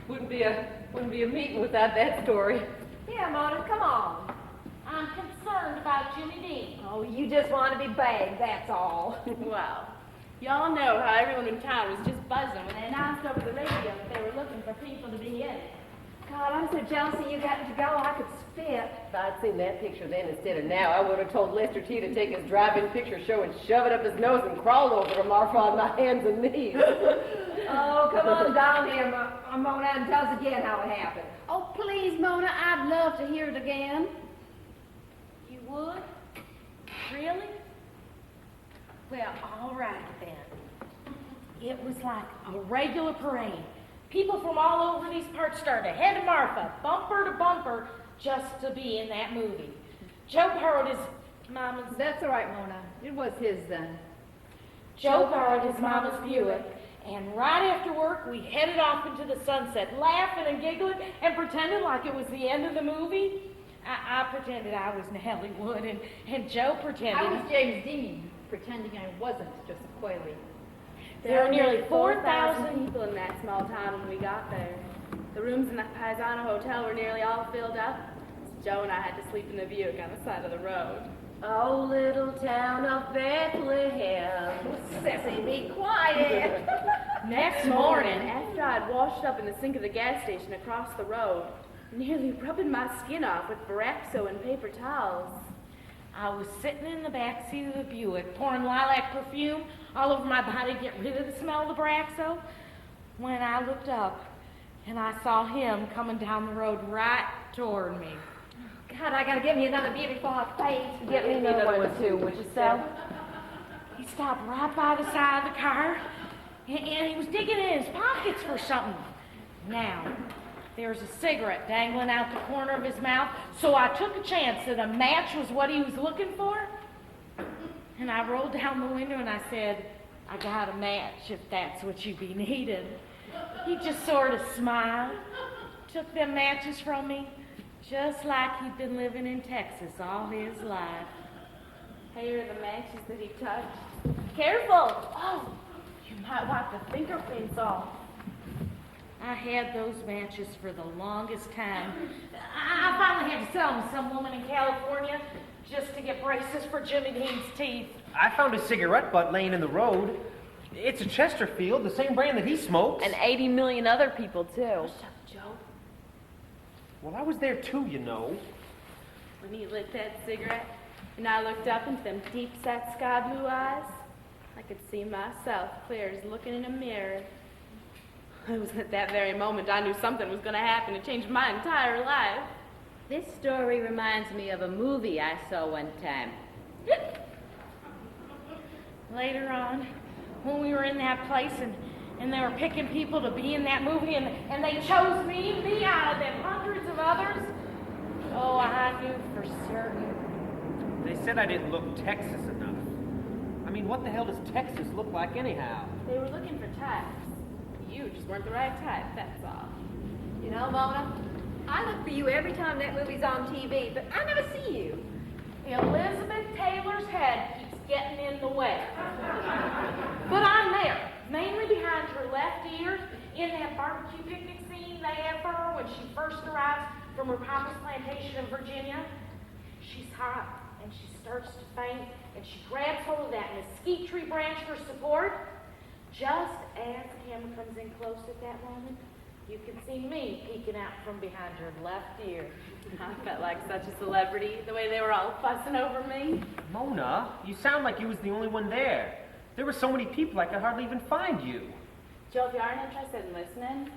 wouldn't be a meeting without that story. Yeah, Mona, come on. I'm concerned about Jimmy Dean. Oh, you just want to be bagged, that's all. Well, y'all know how everyone in town was just buzzing when they announced over the radio that they were looking for people to be in it. God, I'm so jealous of you getting to go. I could spit. If I'd seen that picture then instead of now, I would have told Lester T to take his drive-in picture show and shove it up his nose and crawl over to Marfa on my hands and knees. Oh, come on down here, Mona, and tell us again how it happened. Oh, please, Mona, I'd love to hear it again. You would? Really? Well, all right then. It was like a regular parade. People from all over these parts started ahead of Martha, bumper to bumper, just to be in that movie. Joe borrowed his mama's... That's all right, Mona. It was his then. Joe borrowed his mama's Buick, and right after work, we headed off into the sunset, laughing and giggling and pretending like it was the end of the movie. I pretended I was Nellie Wood, and Joe pretended... I was James Dean, pretending I wasn't just Coily. There were nearly 4,000 4,000 people in that small town when we got there. The rooms in the Paisano Hotel were nearly all filled up. So Joe and I had to sleep in the Buick on the side of the road. Oh, little town of Bethlehem. Sissy, be quiet. Next morning, After I'd washed up in the sink of the gas station across the road, nearly rubbing my skin off with Baraxo and paper towels. I was sitting in the back seat of the Buick, pouring lilac perfume all over my body to get rid of the smell of the Baraxo, when I looked up and I saw him coming down the road right toward me. God, I gotta give you another beautiful face. Get me another one too, would you, Sal? He stopped right by the side of the car, and he was digging in his pockets for something. Now, there's a cigarette dangling out the corner of his mouth, so I took a chance that a match was what he was looking for. And I rolled down the window and I said, I got a match if that's what you be needing. He just sort of smiled, took them matches from me, just like he'd been living in Texas all his life. Here are the matches that he touched. Careful! Oh, you might wipe the fingerprints off. I had those matches for the longest time. I finally had to sell them to some woman in California just to get braces for Jimmy Dean's teeth. I found a cigarette butt laying in the road. It's a Chesterfield, the same brand that he smokes. And 80 million other people, too. Shut up, Joe. Well, I was there too, you know. When he lit that cigarette, and I looked up into them deep-set sky blue eyes, I could see myself clear as looking in a mirror. It was at that very moment I knew something was going to happen to change my entire life. This story reminds me of a movie I saw one time. Later on, when we were in that place and they were picking people to be in that movie and they chose me out of them hundreds of others, oh, I knew for certain. They said I didn't look Texas enough. I mean, what the hell does Texas look like anyhow? They were looking for types. You just weren't the right type, that's all. You know, Mona, I look for you every time that movie's on TV, but I never see you. Elizabeth Taylor's head keeps getting in the way. But I'm there, mainly behind her left ear, in that barbecue picnic scene they have for her when she first arrives from her papa's plantation in Virginia. She's hot, and she starts to faint, and she grabs hold of that mesquite tree branch for support. Just as the camera comes in close at that moment, you can see me peeking out from behind her left ear. I felt like such a celebrity, the way they were all fussing over me. Mona, you sound like you was the only one there. There were so many people I could hardly even find you. Joe, if you aren't interested in listening,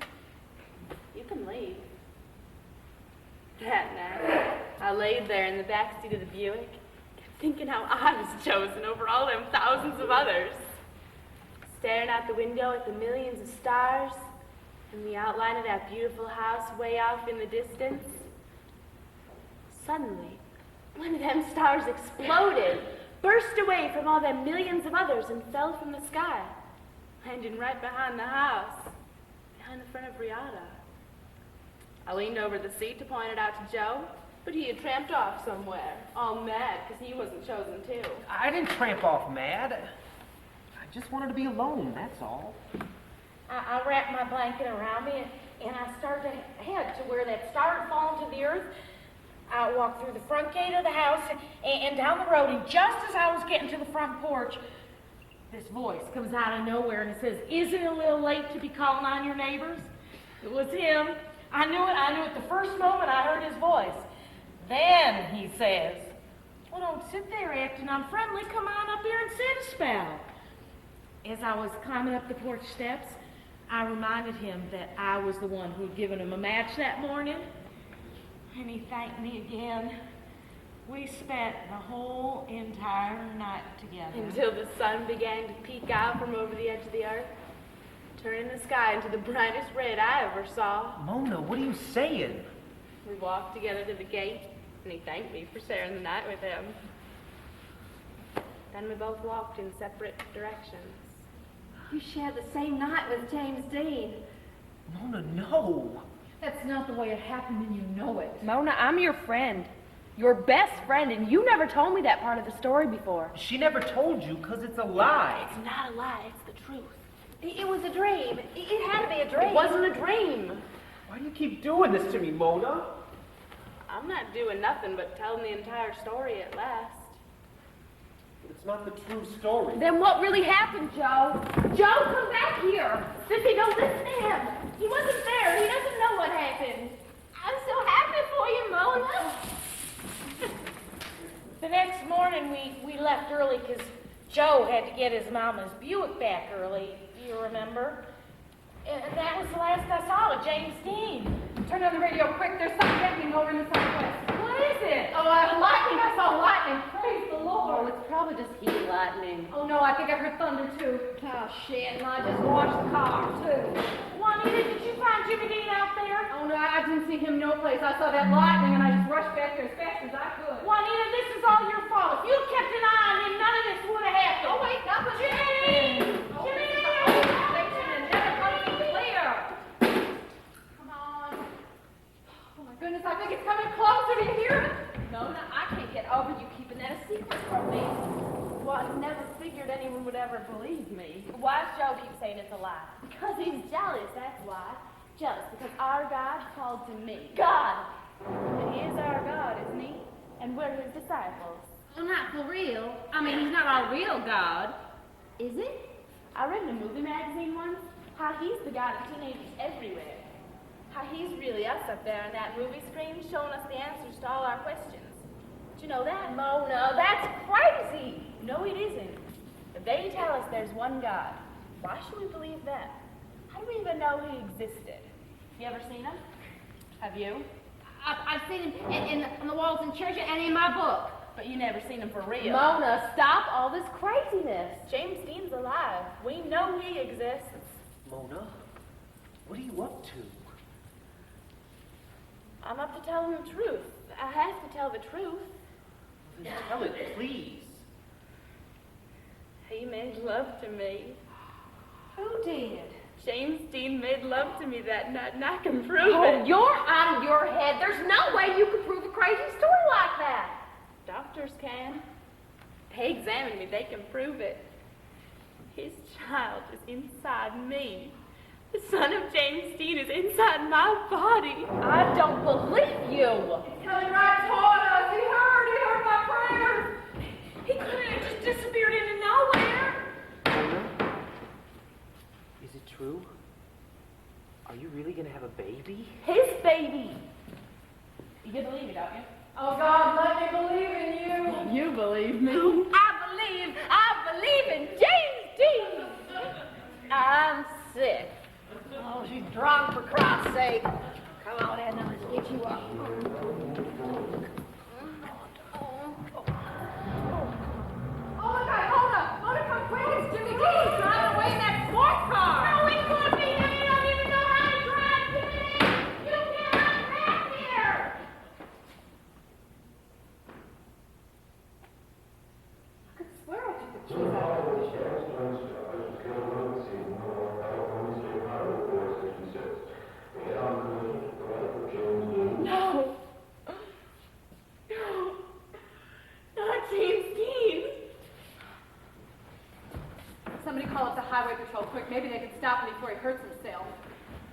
you can leave. That night, I laid there in the back seat of the Buick, kept thinking how I was chosen over all them thousands of others. Staring out the window at the millions of stars and the outline of that beautiful house way off in the distance. Suddenly, one of them stars exploded, burst away from all them millions of others and fell from the sky, landing right behind the house, behind the front of Riata. I leaned over the seat to point it out to Joe, but he had tramped off somewhere, all mad because he wasn't chosen too. I didn't tramp off mad. I just wanted to be alone, that's all. I wrapped my blanket around me and I started to head to where that star had fallen to the earth. I walked through the front gate of the house and down the road, and just as I was getting to the front porch, this voice comes out of nowhere and it says, "Is it a little late to be calling on your neighbors?" It was him. I knew it the first moment I heard his voice. Then he says, "Well, don't sit there acting unfriendly. Come on up here and sit a spell." As I was climbing up the porch steps, I reminded him that I was the one who'd given him a match that morning, and he thanked me again. We spent the whole entire night together. Until the sun began to peek out from over the edge of the earth, turning the sky into the brightest red I ever saw. Mona, what are you saying? We walked together to the gate, and he thanked me for sharing the night with him. Then we both walked in separate directions. You shared the same night with James Dean. Mona, no. That's not the way it happened, and you know it. Mona, I'm your friend. Your best friend, and you never told me that part of the story before. She never told you because it's a lie. It's not a lie, it's the truth. It was a dream. It had to be a dream. It wasn't a dream. Why do you keep doing this to me, Mona? I'm not doing nothing but telling the entire story at last. It's not the true story. Then what really happened, Joe? Joe, come back here. Sissy, don't listen to him. He wasn't there. He doesn't know what happened. I'm so happy for you, Mona. The next morning, we left early because Joe had to get his mama's Buick back early. Do you remember? And that was the last I saw of James Dean. Turn on the radio quick, there's something happening over in the southwest. What is it? Oh, lightning, I saw lightning. Praise the Oh, Lord. it's probably just heat lightning. Oh no, I think I heard thunder too. Oh shit, and I just washed the car too. Juanita, did you find Jimmy Dean out there? Oh no, I didn't see him no place. I saw that lightning and I just rushed back there as fast as I could. Juanita, this is all your fault. If you'd kept an eye on him, none of this would have happened. Oh wait, that was Jimmy! Jimmy! Come on. Oh my goodness, I think it's coming closer. Do you hear it? Mona, I can't get over you keeping that a secret from me. Well, I never figured anyone would ever believe me. Why does Joe keep saying it's a lie? Because he's jealous, that's why. Jealous because our God called to me. God! And he is our God, isn't he? And we're his disciples. Well, not for real. I mean, he's not our real God. Is it? I read in a movie magazine once how he's the God of teenagers everywhere. How he's really us up there on that movie screen showing us the answers to all our questions. Did you know that? Mona, that's crazy. No, it isn't. If they tell us there's one God, why should we believe them? How do we even know he existed? You ever seen him? Have you? I've seen him on the walls in church and in my book. But you never seen him for real. Mona, stop all this craziness. James Dean's alive. We know he exists. Mona, what are you up to? I'm up to tell him the truth. I have to tell the truth. Then tell it, please. He made love to me. Who did? James Dean made love to me that night, and I can prove Oh, it. you're out of your head. There's no way you could prove a crazy story like that. Doctors can. They examined me. They can prove it. His child is inside me. The son of James Dean is inside my body. I don't believe you. Coming right toward us. He heard my prayers. He couldn't have just disappeared into nowhere. Mona, is it true? Are you really gonna have a baby? His baby. You do believe me, don't you? Oh God, let me believe in you. You believe me. I believe in James Dean. I'm sick. Oh, she's drunk, for Christ's sake. Come on, Edna, let's get you up. Oh my God, Mona, come quick. It's Jimmy Dean driving away in that sports car. No, it could be him. You don't even know how to drive, Jimmy. You cannot back here. I could swear I took the cheese out of the shirt. No, call up the highway patrol quick. Maybe they can stop him before he hurts himself.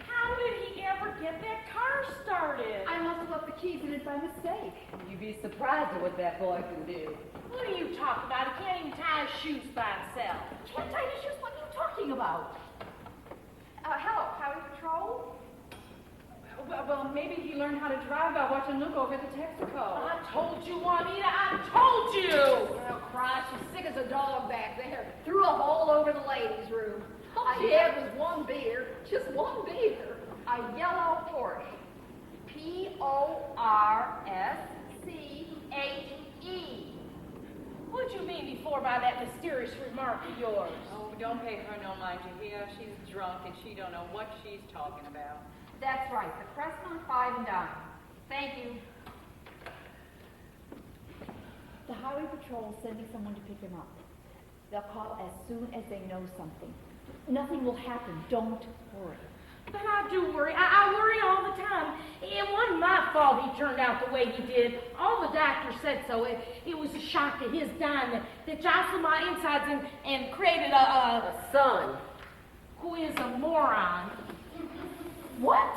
How did he ever get that car started? I must have left the keys in it by mistake. You'd be surprised at what that boy can do. What are you talking about? He can't even tie his shoes by himself. Can't tie his shoes? What are you talking about? Hello, Highway Patrol? Well, maybe he learned how to drive by watching Luke over at the Texaco. I told you, Juanita, I told you! Oh, Christ, she's sick as a dog back there. Threw a hole over the ladies' room. All she had was one beer, just one beer. A yellow Porsche. P-O-R-S-C-H-E. What'd you mean before by that mysterious remark of yours? Oh, don't pay her no mind, you hear? She's drunk and she don't know what she's talking about. That's right, the Crestman 5 and dime. Thank you. The Highway Patrol is sending someone to pick him up. They'll call as soon as they know something. Nothing will happen. Don't worry. But I do worry. I worry all the time. It wasn't my fault he turned out the way he did. All the doctors said so. It was a shock to his dying that jostled my insides and created A son. who is a moron. What?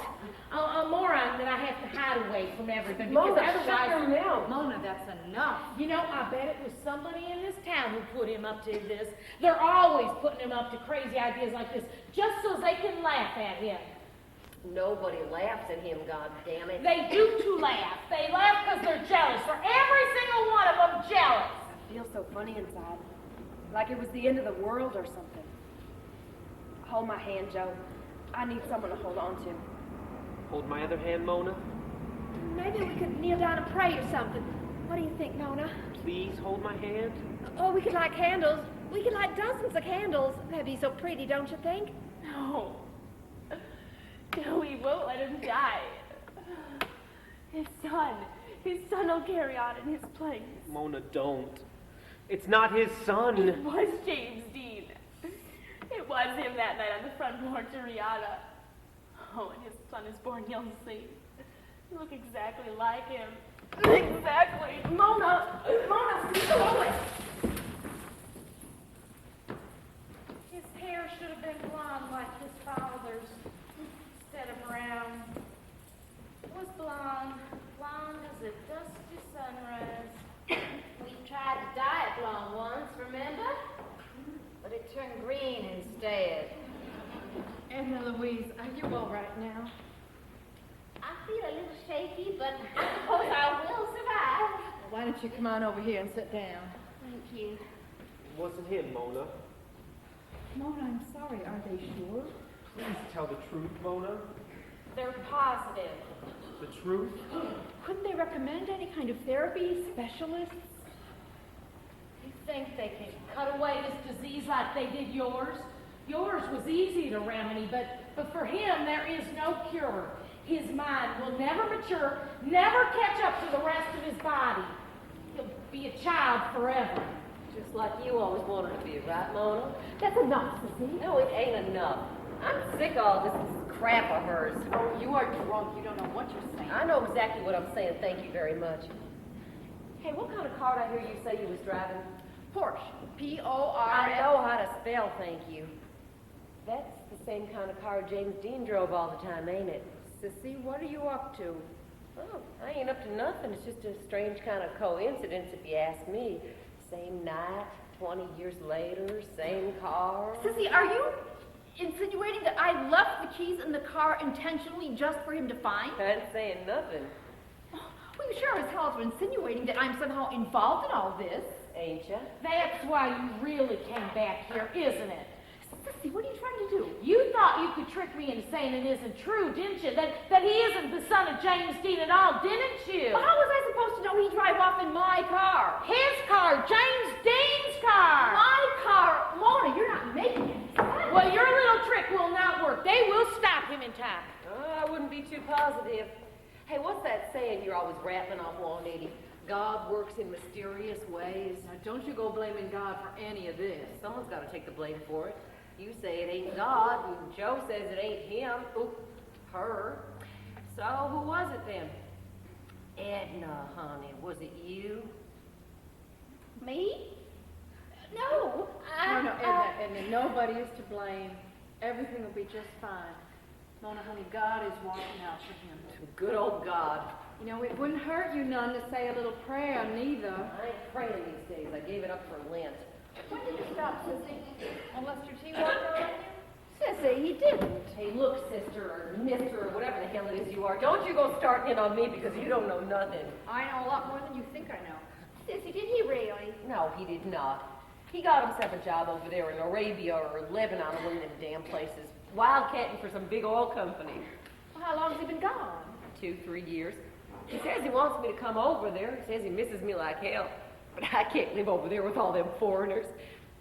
A moron that I have to hide away from everything. Mona, Because shut your otherwise, mouth. Mona, that's enough. you know, I bet it was somebody in this town who put him up to this. They're always putting him up to crazy ideas like this, just so they can laugh at him. Nobody laughs at him, God damn it. They do to laugh. They laugh because they're jealous. For every single one of them jealous. I feel so funny inside. Like it was the end of the world or something. Hold my hand, Joe. I need someone to hold on to. Hold my other hand, Mona. Maybe we could kneel down and pray or something. What do you think, Mona? Please hold my hand. Or we could light candles. We could light dozens of candles. That'd be so pretty, don't you think? No. No, we won't let him die. His son will carry on in his place. Mona, don't. It's not his son. It was James Dean. It was him that night on the front porch of Rihanna. Oh, and his son is born, you'll see. You look exactly like him. Exactly. Mona, slow it. His hair should have been blonde like his father's, instead of brown. It was blonde as a dusty sunrise. We tried to dye it blonde once, remember? But it turned green instead. Edna Louise, are you all right now? I feel a little shaky, but I suppose I will survive. Why don't you come on over here and sit down? Thank you. It wasn't him, Mona. Mona, I'm sorry. Are they sure? Please tell the truth, Mona. They're positive. The truth? Couldn't they recommend any kind of therapy, specialists? You think they can cut away this disease like they did yours? Yours was easy to remedy, but for him, there is no cure. His mind will never mature, never catch up to the rest of his body. He'll be a child forever. Just like you always wanted to be, right, Mona? That's enough, Sissy. No, it ain't enough. I'm sick of all this crap of hers. Oh, you are drunk. You don't know what you're saying. I know exactly what I'm saying. Thank you very much. Hey, what kind of car did I hear you say you was driving? Porsche. I P-O-R-S. know how to spell thank you. That's the same kind of car James Dean drove all the time, ain't it? Sissy, what are you up to? Oh, I ain't up to nothing. It's just a strange kind of coincidence if you ask me. Same night, 20 years later, same car. Sissy, are you insinuating that I left the keys in the car intentionally just for him to find? I ain't saying nothing, Well, you sure as hell are insinuating that I'm somehow involved in all this. ain't ya? That's why you really came back here, isn't it? Sissy, what are you trying to do? You thought you could trick me into saying it isn't true, didn't you? That he isn't the son of James Dean at all, didn't you? Well, how was I supposed to know he'd drive off in my car? His car, James Dean's car. My car? Mona, you're not making any sense. Well, your little trick will not work. They will stop him in time. I wouldn't be too positive. Hey, what's that saying you're always rattling off, Juanita? God works in mysterious ways. Now, don't you go blaming God for any of this. Someone's got to take the blame for it. You say it ain't God, and Joe says it ain't him. Oop, her. So who was it then? Edna, honey, was it you? Me? No, No, and nobody is to blame. Everything will be just fine. Mona, honey, God is watching out for him. Good old God. You know, it wouldn't hurt you none to say a little prayer, neither. I ain't praying these days. I gave it up for Lent. When did you stop, Sissy? When Lester T walked out on you? Sissy, he didn't. Hey, look, sister, or mister, or whatever the hell it is you are, don't you go starting in on me because you don't know nothing. I know a lot more than you think I know. Sissy, did he really? No, he did not. He got himself a job over there in Arabia or Lebanon or one of them damn places, wildcatting for some big oil company. Well, how long has he been gone? 2-3 years. He says he wants me to come over there. He says he misses me like hell. But I can't live over there with all them foreigners.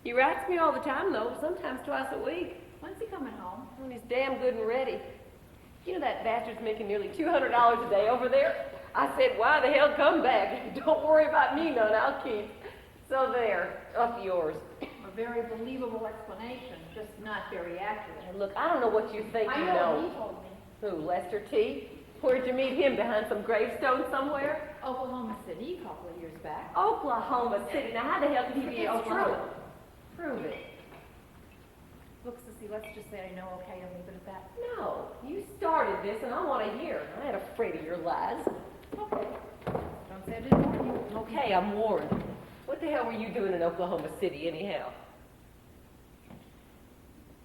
He writes me all the time, though, sometimes twice a week. When's he coming home? When he's damn good and ready. You know that bastard's making nearly $200 a day over there? I said, why the hell come back? Don't worry about me none, I'll keep. So there, up yours. A very believable explanation, just not very accurate. And look, I don't know what you think I you know, know. he told me. Who, Lester T? Where'd you meet him, behind some gravestone somewhere? Oklahoma City a couple of years back. Oklahoma City. Now, how the hell could he be in It's Oklahoma? Prove it. Look, Sissy, let's just say I know okay and leave it at that. No, you started this, and I want to hear. I ain't afraid of your lies. Okay. Don't say I didn't warn you. Okay, I'm warned. What the hell were you doing in Oklahoma City, anyhow?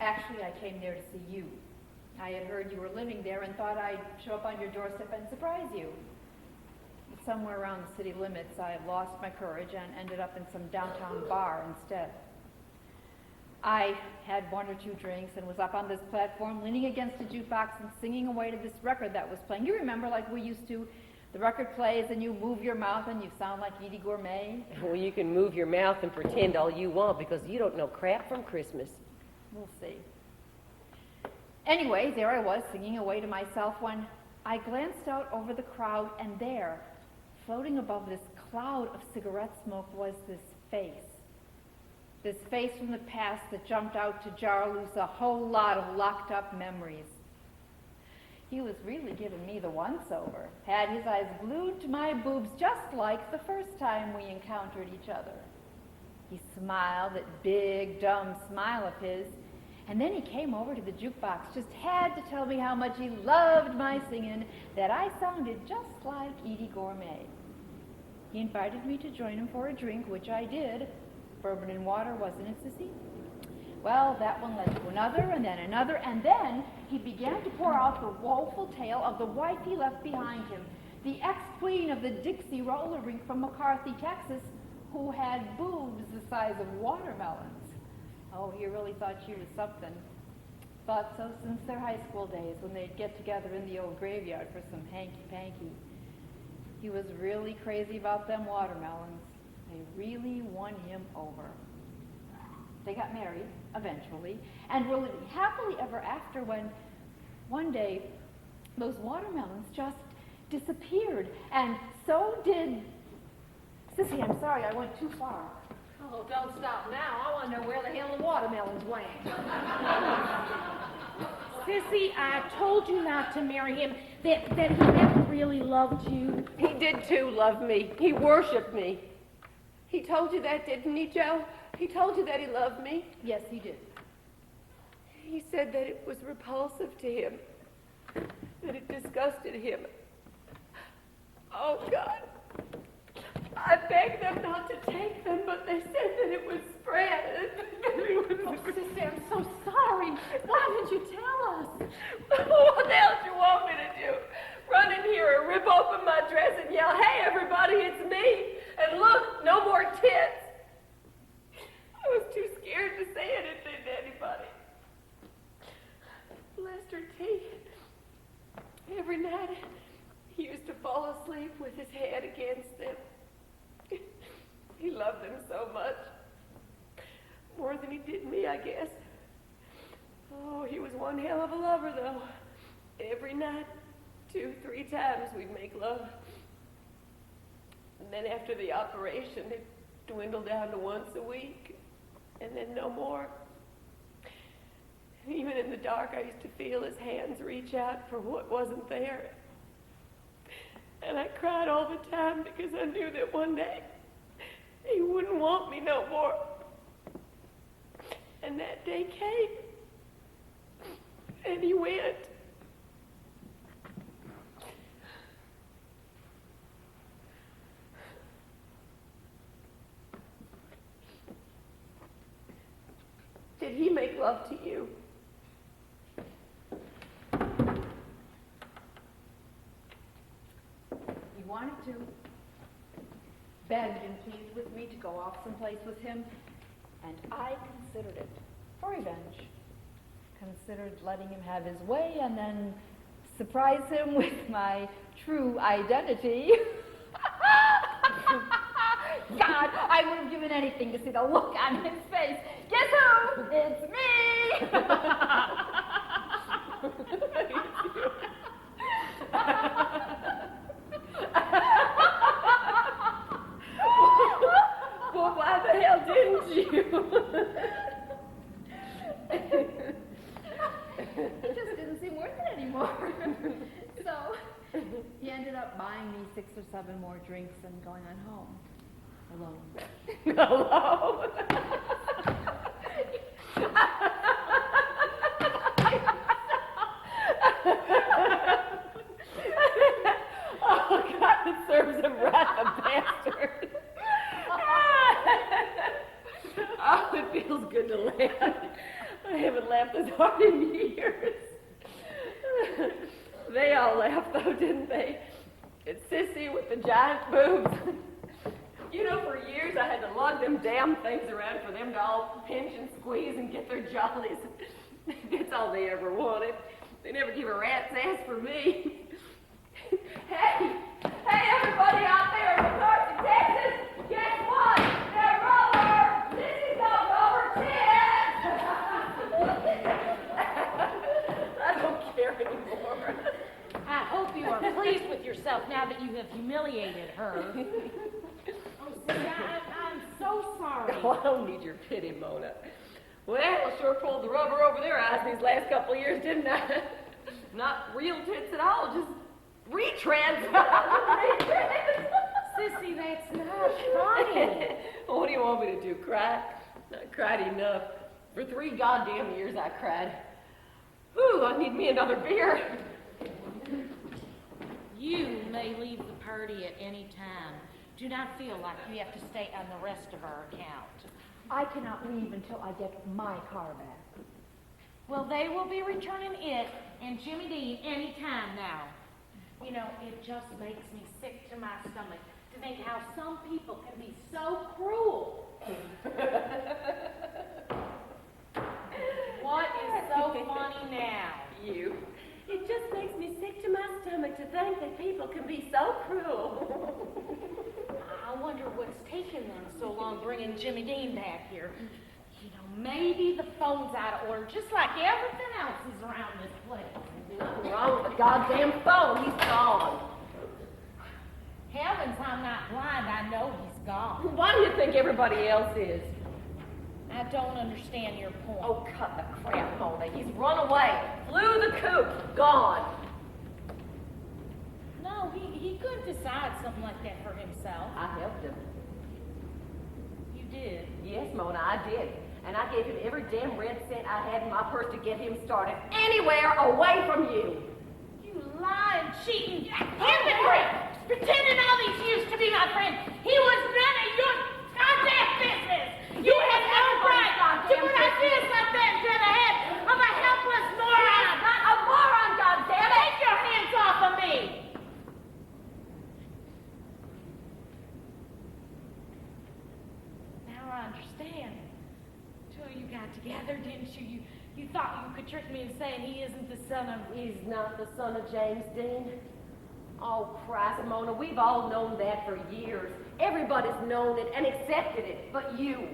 Actually, I came there to see you. I had heard you were living there and thought I'd show up on your doorstep and surprise you. But somewhere around the city limits, I lost my courage and ended up in some downtown bar instead. I had 1 or 2 drinks and was up on this platform leaning against a jukebox and singing away to this record that was playing. You remember, like we used to, the record plays and you move your mouth and you sound like Edie Gourmet? Well, you can move your mouth and pretend all you want because you don't know crap from Christmas. We'll see. Anyway, there I was singing away to myself when I glanced out over the crowd, and there, floating above this cloud of cigarette smoke, was this face. This face from the past that jumped out to jar loose a whole lot of locked up memories. He was really giving me the once-over, had his eyes glued to my boobs just like the first time we encountered each other. He smiled, that big, dumb smile of his, and then he came over to the jukebox, just had to tell me how much he loved my singing, that I sounded just like Edie Gourmet. He invited me to join him for a drink, which I did. Bourbon and water, wasn't it, Sissy? Well, that one led to another, and then he began to pour out the woeful tale of the wife he left behind him, the ex-queen of the Dixie roller rink from McCarthy, Texas, who had boobs the size of watermelons. Oh, he really thought she was something. Thought so since their high school days when they'd get together in the old graveyard for some hanky-panky. He was really crazy about them watermelons. They really won him over. They got married, eventually, and were living happily ever after when, one day, those watermelons just disappeared, and so did... Sissy, I'm sorry, I went too far. Oh, don't stop now. I want to know where the hell the watermelons went. Sissy, I told you not to marry him, that he never really loved you. He did too love me. He worshipped me. He told you that, didn't he, Joe? He told you that he loved me. Yes, he did. He said that it was repulsive to him, that it disgusted him. Oh, God. I begged them not to take them, but they said that it would spread. Oh, Sissy, I'm so sorry. Why didn't you tell us? What the hell do you want me to do? Run in here and rip open my dress and yell, hey, everybody, it's me. And look, no more tits. I was too scared to say anything to anybody. Lester T. Every night, he used to fall asleep with his head against them. He loved them so much. More than he did me, I guess. Oh, he was one hell of a lover, though. Every night, 2-3 times we'd make love. And then after the operation, it dwindled down to once a week, and then no more. And even in the dark, I used to feel his hands reach out for what wasn't there. And I cried all the time because I knew that one day he wouldn't want me no more. And that day came, and he went. Did he make love to you? He wanted to. Begged and pleaded with me to go off someplace with him, and I considered it for revenge. Considered letting him have his way and then surprise him with my true identity. God, I would have given anything to see the look on his face. Guess who? It's me! Well, why the hell didn't you? It just didn't seem worth it anymore. So he ended up buying me 6 or 7 more drinks and going on home alone. Alone? Oh, God, it serves him right, the bastard. Oh, it feels good to laugh. I haven't laughed as hard in years. They all laughed, though, didn't they? And Sissy with the giant boobs. You know, for years I had to lug them damn things around for them to all pinch and squeeze and get their jollies. That's all they ever wanted. They never give a rat's ass for me. Hey, everybody out there in McCarthy, Texas, guess what? They're roller. Sissy's got roller tits. I don't care anymore. I hope you are pleased with yourself now that you have humiliated her. Oh, Sissy, I'm so sorry. Oh, I don't need your pity, Mona. Well, I sure pulled the rubber over their eyes these last couple of years, didn't I? Not real tits at all, just retreads. Sissy, that's not funny. What do you want me to do, cry? I cried enough. For 3 goddamn years I cried. Ooh, I need me another beer. You may leave the party at any time. Do not feel like you have to stay on the rest of our account. I cannot leave until I get my car back. Well, they will be returning it and Jimmy Dean any time now. You know, it just makes me sick to my stomach to think how some people can be so cruel. What is so funny now? You. It just makes me sick to my stomach to think that people can be so cruel. I wonder what's taking them so long bringing Jimmy Dean back here. You know, maybe the phone's out of order, just like everything else is around this place. Nothing wrong with the goddamn phone. He's gone. Heavens, I'm not blind. I know he's gone. Why do you think everybody else is? I don't understand your point. Oh, cut the crap, Mona. He's run away. Flew the coop. Gone. No, he couldn't decide something like that for himself. I helped him. You did. Yes, Mona, I did. And I gave him every damn red cent I had in my purse to get him started anywhere away from you. You lying, cheating, hypocrite! Pretending all these years to be my friend. He was none of your goddamn business. You have no right to put ideas like that into the head of a helpless moron. Not a moron, goddammit! Take your hands off of me! Now I understand. Two of you got together, didn't you? You thought you could trick me into saying he isn't the son of... He's not the son of James Dean. Oh, Christ, Mona, we've all known that for years. Everybody's known it and accepted it, but you.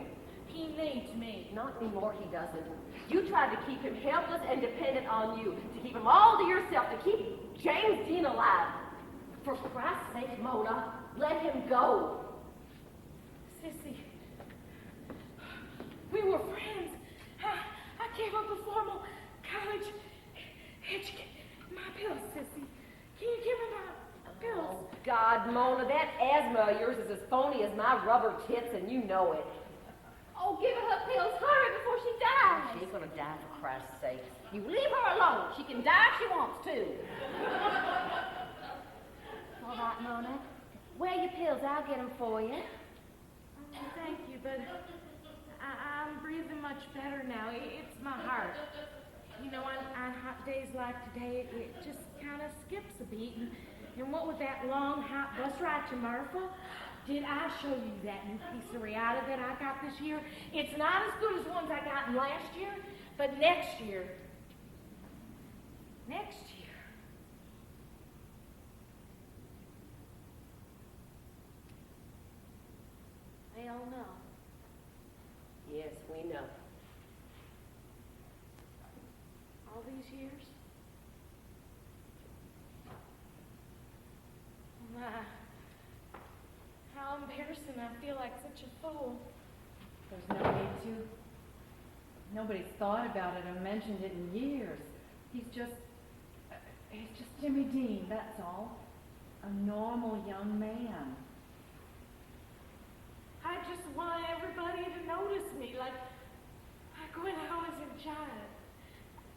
He needs me. Not anymore, he doesn't. You tried to keep him helpless and dependent on you, to keep him all to yourself, to keep James Dean alive. For Christ's sake, Mona, let him go. Sissy, we were friends. I gave up a formal college education. My pills, Sissy. Can you give me my pills? Oh, God, Mona, that asthma of yours is as phony as my rubber tits, and you know it. Oh, give her her pills. Hurry before she dies. She's gonna die for Christ's sake. You leave her alone. She can die if she wants to. All right, Mona. Wear your pills. I'll get them for you. Thank you, but I'm breathing much better now. It's my heart. You know, on hot days like today, it just kind of skips a beat. And what with that long, hot bus ride to Marfa, did I show you that new piece of Riata that I got this year? It's not as good as ones I got last year, but next year. They all know. Yes, we know. All these years? Oh my. How embarrassing. I feel like such a fool. There's no need to. Nobody's thought about it or mentioned it in years. He's just Jimmy Dean, that's all. A normal young man. I just want everybody to notice me, like when I was a child.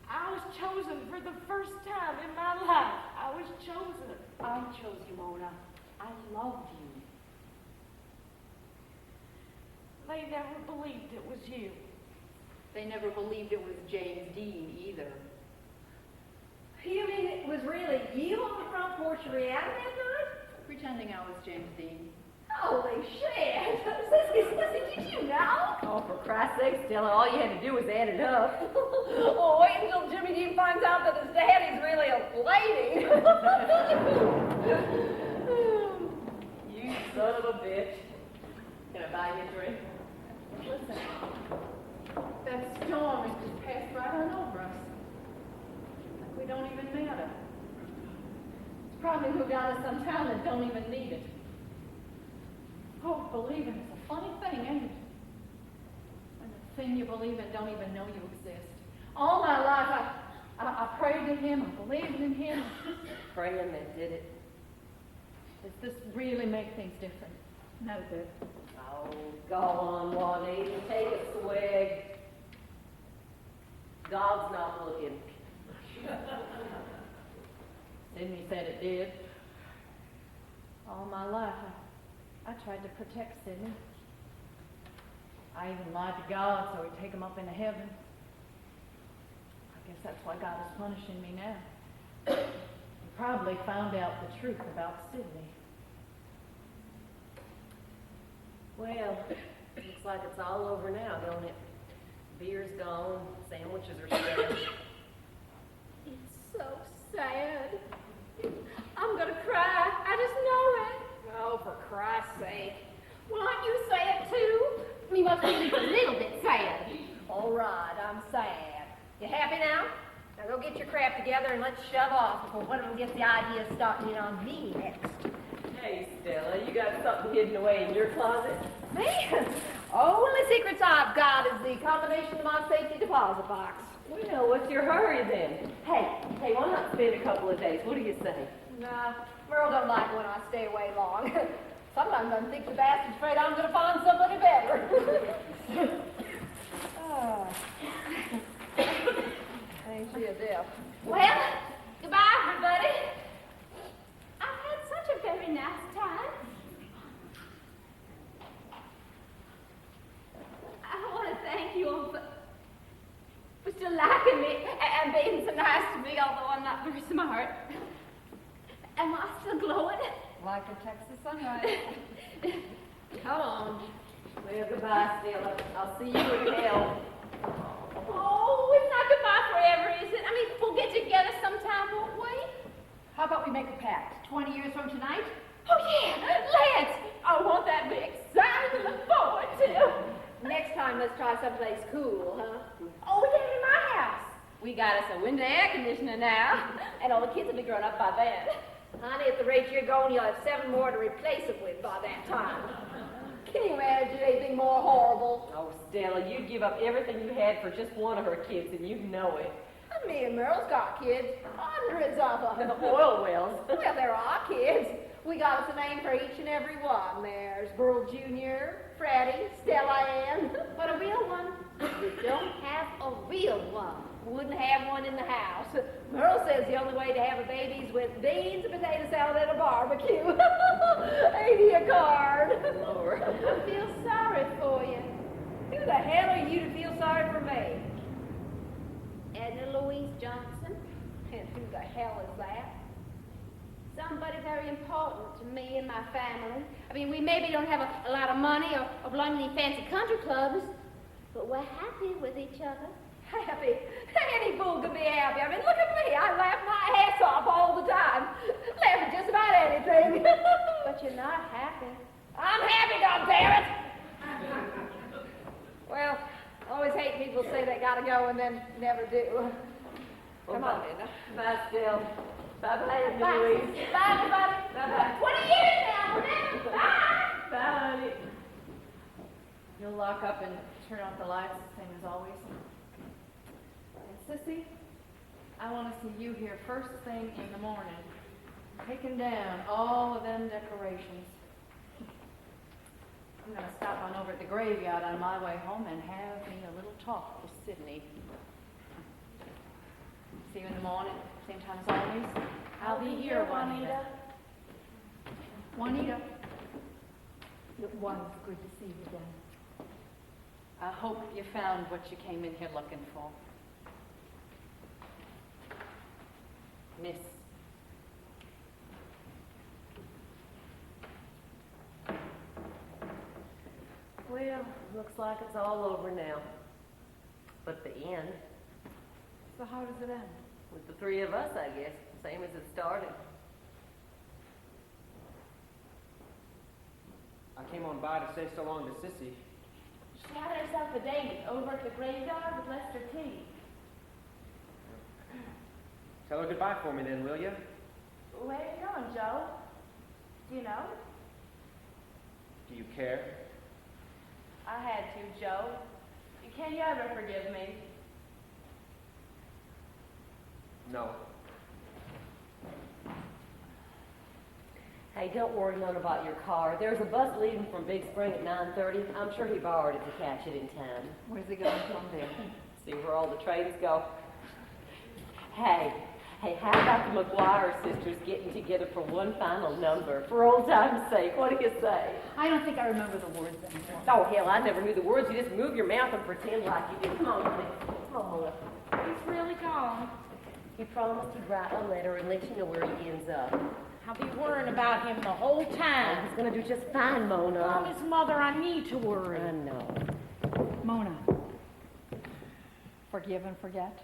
I was chosen for the first time in my life. I was chosen. I chose you, Mona. I loved you. They never believed it was you. They never believed it was James Dean either. You mean it was really you on the front porch of Riata that night? Pretending I was James Dean. Holy shit! Sissy, did you know? Oh, for Christ's sake, Stella, all you had to do was add it up. Oh, wait until Jimmy Dean finds out that his daddy's really a lady. You son of a bitch. Can I buy you a drink? Listen, that storm has just passed right on over us. Like we don't even matter. It's probably moved out of some town that don't even need it. Oh, believing is a funny thing, ain't it? When the thing you believe in don't even know you exist. All my life, I prayed to him and believed in him. Praying that did it. Does this really make things different? No, it. Oh, go on, Juanita, take a swig. God's not looking. Sidney said it did. All my life, I tried to protect Sidney. I even lied to God so he'd take him up into heaven. I guess that's why God is punishing me now. He probably found out the truth about Sidney. Well, looks like it's all over now, don't it? Beer's gone, sandwiches are scared. It's so sad. I'm gonna cry. I just know it. Oh, for Christ's sake. Well, aren't you sad too? You must be at least a little bit sad. All right, I'm sad. You happy now? Now go get your crap together and let's shove off before one of them gets the idea of starting in on me next. Hey, Stella, you got something hidden away in your closet? Me? Only secrets I've got is the combination of my safety deposit box. Well, what's your hurry then? Hey, why not spend a couple of days? What do you say? Nah, Merle don't like when I stay away long. Sometimes I think the bastard's afraid I'm gonna find somebody better. Ain't she a deal? Well, goodbye, everybody. I've had such a very nice time. I want to thank you all for still liking me and being so nice to me, although I'm not very smart. Am I still glowing? Like a Texas sunrise. Come on. Well, goodbye, Stella. I'll see you in hell. Oh, it's not goodbye forever, is it? I mean, we'll get together sometime, won't we? How about we make a pact? 20 years from tonight? Oh, yeah, let's. I want that big exciting to look forward to. Next time, let's try someplace cool, huh? Oh, yeah, in my house. We got us a window air conditioner now, and all the kids will be grown up by then. Honey, at the rate you're going, you'll have 7 more to replace it with by that time. Can you imagine anything more horrible? Oh, Stella, you'd give up everything you had for just one of her kids, and you know it. Me and Merle's got kids, hundreds of them. Oil wells. Well, they're our kids. We got us a name for each and every one. There's Burl Jr., Freddie, Stella Ann. But a real one? We don't have a real one. Wouldn't have one in the house. Merle says the only way to have a baby is with beans, a potato salad, and a barbecue. Ain't he a card? Lord. I feel sorry for you. Who the hell are you to feel sorry for me? Edna Louise Johnson. And who the hell is that? Somebody very important to me and my family. I mean, we maybe don't have a lot of money or belong to any fancy country clubs, but we're happy with each other. Happy? Any fool can be happy. I mean, look at me. I laugh my ass off all the time. Laugh at just about anything. But you're not happy. I'm happy, goddammit! Well, I always hate people who say they gotta go and then never do. Come on, Edna. Bye, Still. Bye-bye, Bye. Louise. Bye, everybody. Bye-bye. 20 years now, remember? Bye! Bye, honey. You'll lock up and turn off the lights, same as always. And Sissy, I want to see you here first thing in the morning, taking down all of them decorations. I'm going to stop on over at the graveyard on my way home and have me a little talk with Sydney. See you in the morning, same time as always. I'll be here, Juanita. Juanita, It was good to see you again. I hope you found what you came in here looking for. Miss. Well, looks like it's all over now. But the end, So how does it end? with the three of us, I guess, same as it started. I came on by to say so long to Sissy. She had herself a date over at the graveyard with Lester T. Tell her goodbye for me then, will you? Where are you going, Joe? Do you know? Do you care? I had to, Joe. Can you ever forgive me? No. Hey, don't worry none about your car. There's a bus leaving from Big Spring at 9:30. I'm sure he borrowed it to catch it in time. Where's he going from there? See where all the trains go. Hey, how about the McGuire sisters getting together for one final number? For old time's sake, what do you say? I don't think I remember the words anymore. Oh, hell, I never knew the words. You just move your mouth and pretend like you did. Come on, honey. Come on, Mona. He's really gone. He promised he'd write a letter and let you know where he ends up. I'll be worrying about him the whole Oh, time. he's gonna do just fine, Mona. Tell his mother I need to worry. I know. Mona, forgive and forget.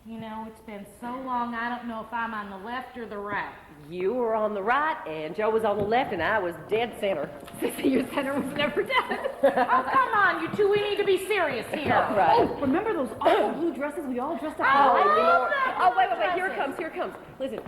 You know, it's been so long, I don't know if I'm on the left or the right. You were on the right, and Joe was on the left, and I was dead center. Sissy, your center was never dead. Oh, come on, you two, we need to be serious here. All right. Oh, remember those awful blue dresses we all dressed up in? Oh, Lord. that Oh, wait, dresses. here it comes. Listen,